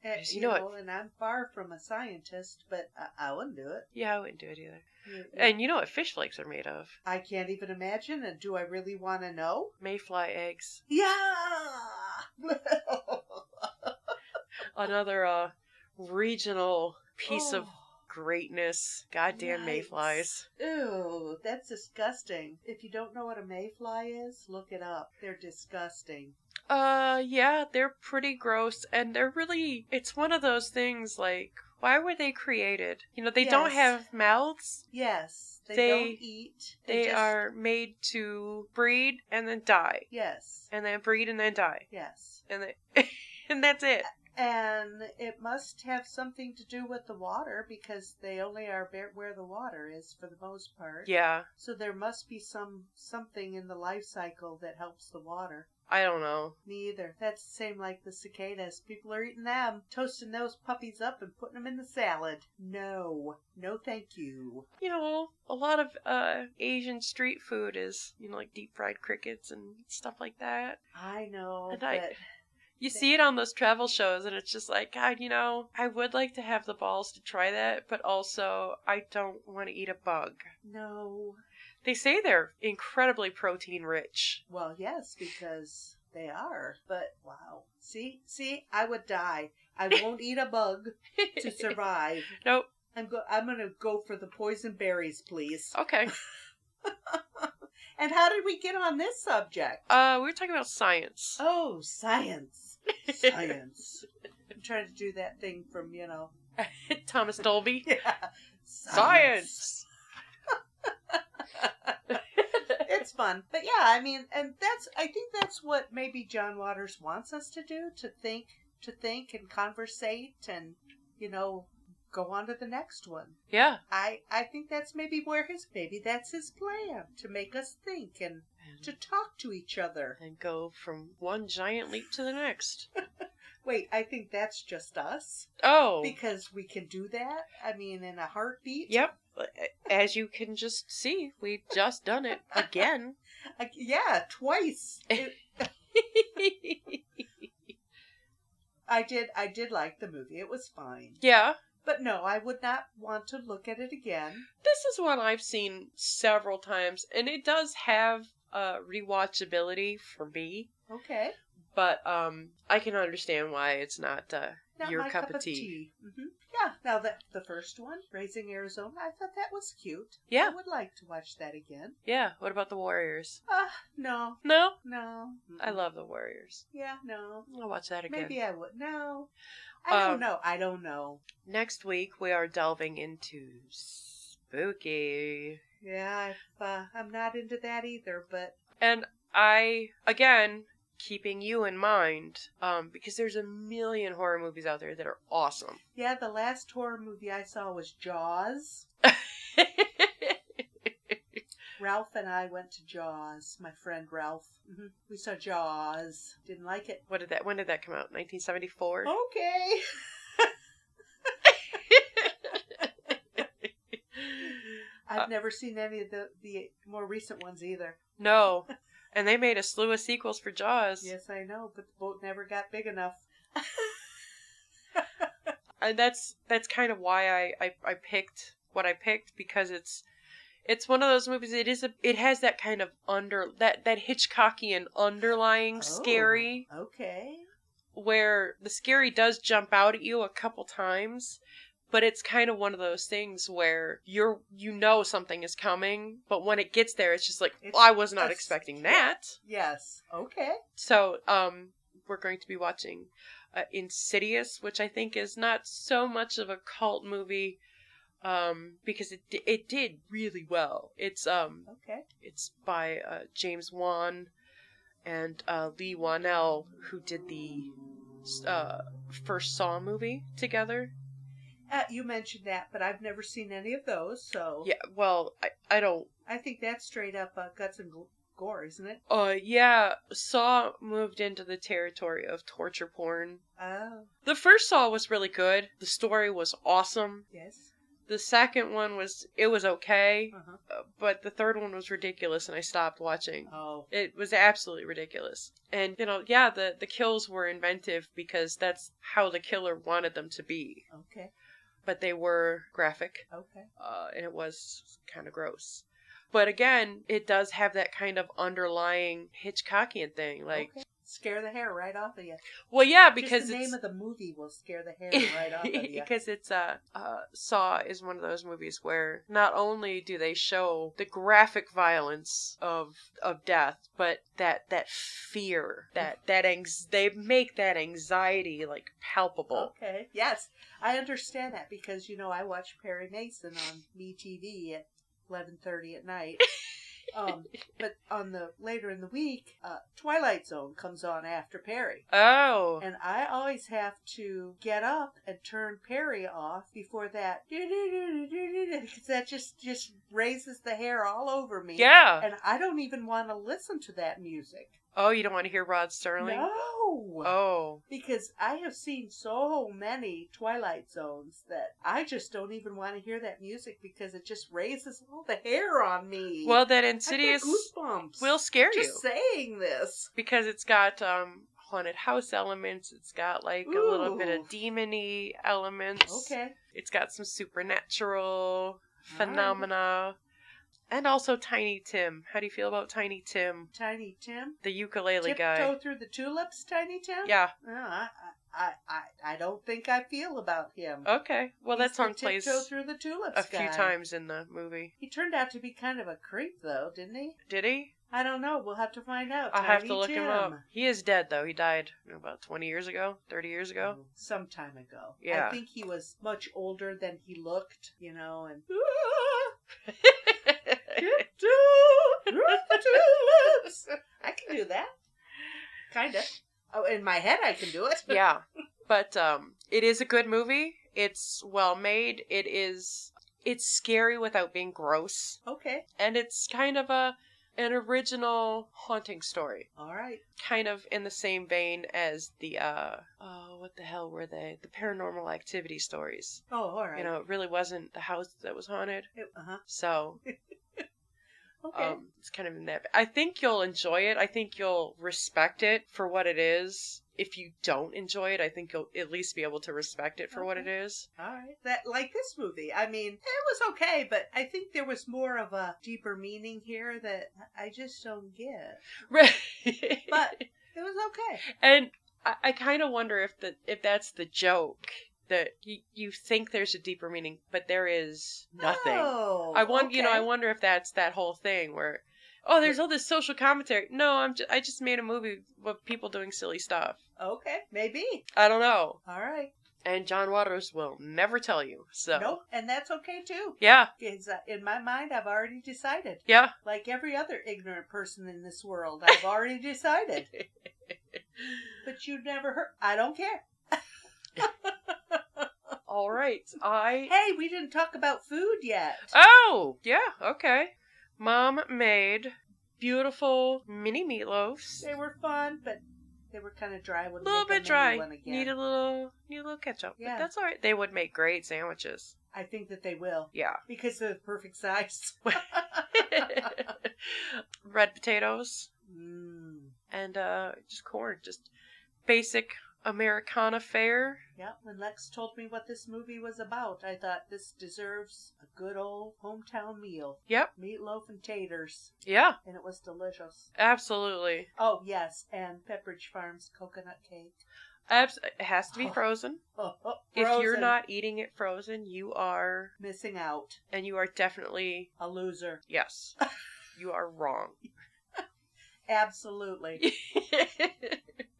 [SPEAKER 2] And I'm far from a scientist, but I wouldn't do it.
[SPEAKER 1] Yeah, I wouldn't do it either.
[SPEAKER 2] Yeah.
[SPEAKER 1] And you know what fish flakes are made of?
[SPEAKER 2] I can't even imagine, and do I really want to know?
[SPEAKER 1] Mayfly eggs.
[SPEAKER 2] Yeah!
[SPEAKER 1] Another regional piece of
[SPEAKER 2] Oh,
[SPEAKER 1] greatness. Goddamn
[SPEAKER 2] yikes.
[SPEAKER 1] mayflies.
[SPEAKER 2] Ew, that's disgusting. If you don't know what a mayfly is, look it up. They're disgusting.
[SPEAKER 1] Yeah, they're pretty gross, and they're really, it's one of those things like, why were they created? You know, they don't
[SPEAKER 2] Yes.
[SPEAKER 1] have mouths.
[SPEAKER 2] Yes, they
[SPEAKER 1] They-
[SPEAKER 2] don't eat.
[SPEAKER 1] They
[SPEAKER 2] just,
[SPEAKER 1] are made to breed and then die.
[SPEAKER 2] Yes,
[SPEAKER 1] And then breed and then die.
[SPEAKER 2] yes.
[SPEAKER 1] And they, and that's it.
[SPEAKER 2] And it must have something to do with the water because they only are where the water is for the most part.
[SPEAKER 1] Yeah,
[SPEAKER 2] So there must be something in the life cycle that helps the water.
[SPEAKER 1] I don't know.
[SPEAKER 2] Me either. That's the same like the cicadas. People are eating them, toasting those puppies up and putting them in the salad. No. No thank you.
[SPEAKER 1] You know, a lot of Asian street food is, you know, like deep fried crickets and stuff like that.
[SPEAKER 2] I know,
[SPEAKER 1] And
[SPEAKER 2] but
[SPEAKER 1] you see it on those travel shows, and it's just like, God, you know, I would like to have the balls to try that, but also I don't want to eat a bug.
[SPEAKER 2] no.
[SPEAKER 1] They say they're incredibly protein rich.
[SPEAKER 2] Well, yes, because they are. But wow. See, I would die. I won't eat a bug to survive.
[SPEAKER 1] Nope.
[SPEAKER 2] I'm gonna go for the poison berries, please.
[SPEAKER 1] Okay.
[SPEAKER 2] And how did we get on this subject?
[SPEAKER 1] We were talking about science.
[SPEAKER 2] Oh, science. Science. I'm trying to do that thing from,
[SPEAKER 1] Thomas Dolby.
[SPEAKER 2] yeah.
[SPEAKER 1] Science.
[SPEAKER 2] It's fun. But yeah, I mean, I think that's what maybe John Waters wants us to do, to think and conversate and, go on to the next one.
[SPEAKER 1] Yeah.
[SPEAKER 2] I think that's maybe that's his plan, to make us think and to talk to each other.
[SPEAKER 1] And go from one giant leap to the next.
[SPEAKER 2] Wait, I think that's just us.
[SPEAKER 1] Oh.
[SPEAKER 2] Because we can do that? I mean, in a heartbeat?
[SPEAKER 1] Yep. As you can just see, we've just done it again.
[SPEAKER 2] Yeah, twice. I did like the movie. It was fine.
[SPEAKER 1] Yeah.
[SPEAKER 2] But no, I would not want to look at it again.
[SPEAKER 1] This is one I've seen several times, and it does have rewatchability for me.
[SPEAKER 2] Okay.
[SPEAKER 1] But I can understand why it's not
[SPEAKER 2] Not
[SPEAKER 1] your
[SPEAKER 2] my
[SPEAKER 1] cup of tea.
[SPEAKER 2] Mm-hmm. Yeah, now the first one, Raising Arizona, I thought that was cute.
[SPEAKER 1] Yeah.
[SPEAKER 2] I would like to watch that again.
[SPEAKER 1] Yeah. What about the Warriors?
[SPEAKER 2] No.
[SPEAKER 1] No?
[SPEAKER 2] No.
[SPEAKER 1] I love the Warriors.
[SPEAKER 2] Yeah, no.
[SPEAKER 1] I'll watch that again.
[SPEAKER 2] Maybe I would. No. I don't know.
[SPEAKER 1] Next week we are delving into spooky.
[SPEAKER 2] Yeah, I'm not into that either, but
[SPEAKER 1] And I, again, keeping you in mind, because there's a million horror movies out there that are awesome.
[SPEAKER 2] yeah, the last horror movie I saw was Jaws. Ralph and I went to Jaws. My friend Ralph. Mm-hmm. We saw Jaws. Didn't like it.
[SPEAKER 1] When did that come out? 1974?
[SPEAKER 2] Okay. I've never seen any of the more recent ones either.
[SPEAKER 1] No. And they made a slew of sequels for Jaws.
[SPEAKER 2] Yes, I know, but the boat never got big enough.
[SPEAKER 1] And that's kind of why I picked what I picked, because it's one of those movies. It has that kind of that Hitchcockian underlying scary,
[SPEAKER 2] Okay.
[SPEAKER 1] where the scary does jump out at you a couple times, but it's kind of one of those things where you know something is coming, but when it gets there, it's just like, well, I was not expecting that.
[SPEAKER 2] Yes. Okay.
[SPEAKER 1] So, we're going to be watching Insidious, which I think is not so much of a cult movie, because it did really well. It's
[SPEAKER 2] Okay.
[SPEAKER 1] it's by James Wan and Lee Wanell, who did the first Saw movie together.
[SPEAKER 2] You mentioned that, but I've never seen any of those, so
[SPEAKER 1] Yeah, well, I don't.
[SPEAKER 2] I think that's straight up guts and gore, isn't it?
[SPEAKER 1] Yeah, Saw moved into the territory of torture porn.
[SPEAKER 2] Oh,
[SPEAKER 1] The first Saw was really good. The story was awesome.
[SPEAKER 2] yes.
[SPEAKER 1] The second one was okay,
[SPEAKER 2] Uh-huh.
[SPEAKER 1] but the third one was ridiculous, and I stopped watching.
[SPEAKER 2] Oh,
[SPEAKER 1] It was absolutely ridiculous. And, yeah, the kills were inventive because that's how the killer wanted them to be.
[SPEAKER 2] okay.
[SPEAKER 1] But they were graphic,
[SPEAKER 2] Okay.
[SPEAKER 1] and it was kind of gross. But again, it does have that kind of underlying Hitchcockian thing. Like,
[SPEAKER 2] Okay. scare the hair right off of you.
[SPEAKER 1] Well, yeah,
[SPEAKER 2] Just
[SPEAKER 1] because
[SPEAKER 2] the name of the movie will scare the hair right off of you.
[SPEAKER 1] because it's Saw is one of those movies where not only do they show the graphic violence of death, but that fear, they make that anxiety like palpable.
[SPEAKER 2] Okay. Yes, I understand that because I watch Perry Mason on MeTV at 11:30 at night. But on the later in the week, Twilight Zone comes on after Perry.
[SPEAKER 1] Oh.
[SPEAKER 2] And I always have to get up and turn Perry off before that. Because that just raises the hair all over me.
[SPEAKER 1] Yeah.
[SPEAKER 2] And I don't even want to listen to that music.
[SPEAKER 1] Oh, you don't want to hear Rod Serling?
[SPEAKER 2] No.
[SPEAKER 1] Oh.
[SPEAKER 2] Because I have seen so many Twilight Zones that I just don't even want to hear that music because it just raises all the hair on me.
[SPEAKER 1] Well, that
[SPEAKER 2] I get
[SPEAKER 1] Insidious
[SPEAKER 2] goosebumps.
[SPEAKER 1] will scare you.
[SPEAKER 2] Just saying this.
[SPEAKER 1] Because it's got haunted house elements. It's got like a little bit
[SPEAKER 2] Ooh.
[SPEAKER 1] of demon-y elements.
[SPEAKER 2] Okay.
[SPEAKER 1] It's got some supernatural phenomena. And also Tiny Tim. How do you feel about Tiny Tim?
[SPEAKER 2] Tiny Tim?
[SPEAKER 1] The ukulele guy.
[SPEAKER 2] Tiptoe through the tulips, Tiny Tim?
[SPEAKER 1] Yeah.
[SPEAKER 2] No, I don't think I feel about him.
[SPEAKER 1] Okay. Well,
[SPEAKER 2] He's
[SPEAKER 1] that song
[SPEAKER 2] the
[SPEAKER 1] plays
[SPEAKER 2] Tiptoe through the tulips
[SPEAKER 1] a few
[SPEAKER 2] guy.
[SPEAKER 1] times in the movie.
[SPEAKER 2] He turned out to be kind of a creep, though, didn't he?
[SPEAKER 1] Did he?
[SPEAKER 2] I don't know. We'll have to find out.
[SPEAKER 1] I'll have to
[SPEAKER 2] Tiny
[SPEAKER 1] look him
[SPEAKER 2] Tim.
[SPEAKER 1] up. He is dead, though. He died about 20 years ago, 30 years ago.
[SPEAKER 2] Some time ago.
[SPEAKER 1] Yeah.
[SPEAKER 2] I think he was much older than he looked, and Tiptoe through the tulips. I can do that. Kinda. Oh, in my head I can do it.
[SPEAKER 1] Yeah. But it is a good movie. It's well made. It's scary without being gross.
[SPEAKER 2] Okay.
[SPEAKER 1] And it's kind of an original haunting story.
[SPEAKER 2] All right.
[SPEAKER 1] Kind of in the same vein as the what the hell were they? The Paranormal Activity stories.
[SPEAKER 2] Oh, all right.
[SPEAKER 1] It really wasn't the house that was haunted.
[SPEAKER 2] Uh-huh.
[SPEAKER 1] So
[SPEAKER 2] Okay.
[SPEAKER 1] it's kind of in that. I think you'll enjoy it. I think you'll respect it for what it is. If you don't enjoy it, I think you'll at least be able to respect it for what it is.
[SPEAKER 2] All right. That like this movie. I mean, it was okay, but I think there was more of a deeper meaning here that I just don't get.
[SPEAKER 1] Right.
[SPEAKER 2] But it was okay.
[SPEAKER 1] And I kind of wonder if that's the joke, that you think there's a deeper meaning, but there is nothing.
[SPEAKER 2] Oh,
[SPEAKER 1] I
[SPEAKER 2] okay.
[SPEAKER 1] wonder if that's that whole thing where, oh, there's all this social commentary. No, I just made a movie with people doing silly stuff.
[SPEAKER 2] Okay, maybe.
[SPEAKER 1] I don't know.
[SPEAKER 2] All right.
[SPEAKER 1] And John Waters will never tell you. So
[SPEAKER 2] Nope, and that's okay too.
[SPEAKER 1] yeah,
[SPEAKER 2] Because in my mind, I've already decided.
[SPEAKER 1] yeah.
[SPEAKER 2] Like every other ignorant person in this world, I've already decided. But you never heard. I don't care.
[SPEAKER 1] All right,
[SPEAKER 2] Hey, we didn't talk about food yet.
[SPEAKER 1] Oh, yeah, okay. Mom made beautiful mini meatloafs.
[SPEAKER 2] They were fun, but they were kind of dry.
[SPEAKER 1] A little bit dry. Need a little ketchup.
[SPEAKER 2] Yeah.
[SPEAKER 1] But that's all right. They would make great sandwiches.
[SPEAKER 2] I think that they will.
[SPEAKER 1] Yeah.
[SPEAKER 2] Because they're the perfect size.
[SPEAKER 1] Red potatoes
[SPEAKER 2] Mm.
[SPEAKER 1] and just corn. Just basic Americana fare.
[SPEAKER 2] Yeah, when Lex told me what this movie was about, I thought this deserves a good old hometown meal.
[SPEAKER 1] Yep.
[SPEAKER 2] Meatloaf and taters.
[SPEAKER 1] Yeah.
[SPEAKER 2] And it was delicious.
[SPEAKER 1] Absolutely.
[SPEAKER 2] Oh, yes, and Pepperidge Farm's coconut cake.
[SPEAKER 1] It has to be frozen. If you're
[SPEAKER 2] Frozen.
[SPEAKER 1] not eating it frozen, you are,
[SPEAKER 2] Missing out.
[SPEAKER 1] and you are definitely,
[SPEAKER 2] A loser.
[SPEAKER 1] yes, you are wrong.
[SPEAKER 2] Absolutely.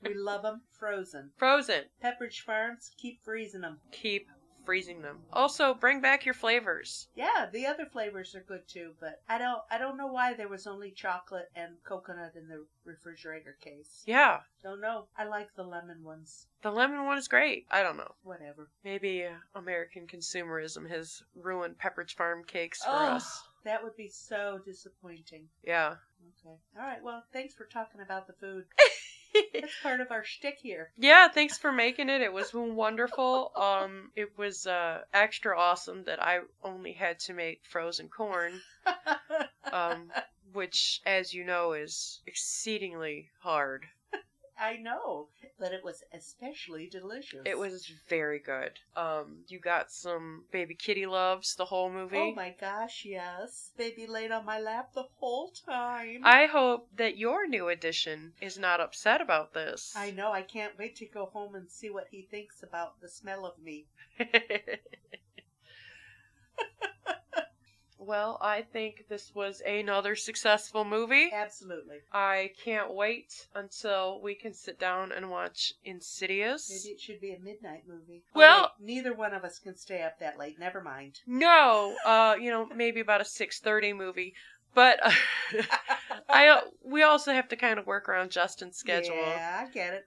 [SPEAKER 2] We love them frozen.
[SPEAKER 1] Frozen.
[SPEAKER 2] Pepperidge Farms, keep freezing them.
[SPEAKER 1] Keep freezing them. Also, bring back your flavors.
[SPEAKER 2] Yeah, the other flavors are good too, but I don't know why there was only chocolate and coconut in the refrigerator case.
[SPEAKER 1] Yeah.
[SPEAKER 2] Don't know. I like the lemon ones.
[SPEAKER 1] The lemon one is great. I don't know.
[SPEAKER 2] Whatever.
[SPEAKER 1] Maybe American consumerism has ruined Pepperidge Farm cakes for
[SPEAKER 2] Oh,
[SPEAKER 1] us.
[SPEAKER 2] that would be so disappointing.
[SPEAKER 1] Yeah.
[SPEAKER 2] Okay. All right. Well, thanks for talking about the food. That's part of our shtick here.
[SPEAKER 1] Yeah, thanks for making it. It was wonderful. It was extra awesome that I only had to make frozen corn, which, as you know, is exceedingly hard.
[SPEAKER 2] I know, but it was especially delicious.
[SPEAKER 1] It was very good. You got some baby kitty loves the whole movie.
[SPEAKER 2] Oh my gosh, yes. Baby laid on my lap the whole time.
[SPEAKER 1] I hope that your new addition is not upset about this.
[SPEAKER 2] I know, I can't wait to go home and see what he thinks about the smell of me.
[SPEAKER 1] Well, I think this was another successful movie.
[SPEAKER 2] Absolutely.
[SPEAKER 1] I can't wait until we can sit down and watch Insidious.
[SPEAKER 2] Maybe it should be a midnight movie.
[SPEAKER 1] Well-
[SPEAKER 2] wait, neither one of us can stay up that late. Never mind.
[SPEAKER 1] No, maybe about a 6:30 movie. But we also have to kind of work around Justin's schedule.
[SPEAKER 2] Yeah, I get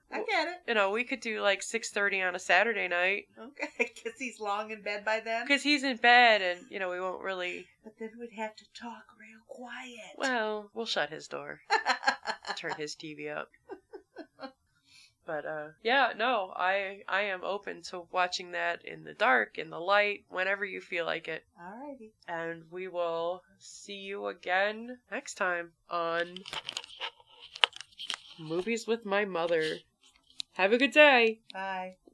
[SPEAKER 2] it.
[SPEAKER 1] We could do like 6:30 on a Saturday night.
[SPEAKER 2] Okay, because he's long in bed by then.
[SPEAKER 1] Because he's in bed and, we won't really...
[SPEAKER 2] But then we'd have to talk real quiet.
[SPEAKER 1] Well, we'll shut his door. Turn his TV up. But, I am open to watching that in the dark, in the light, whenever you feel like it.
[SPEAKER 2] Alrighty.
[SPEAKER 1] And we will see you again next time on Movies with My Mother. Have a good day.
[SPEAKER 2] Bye.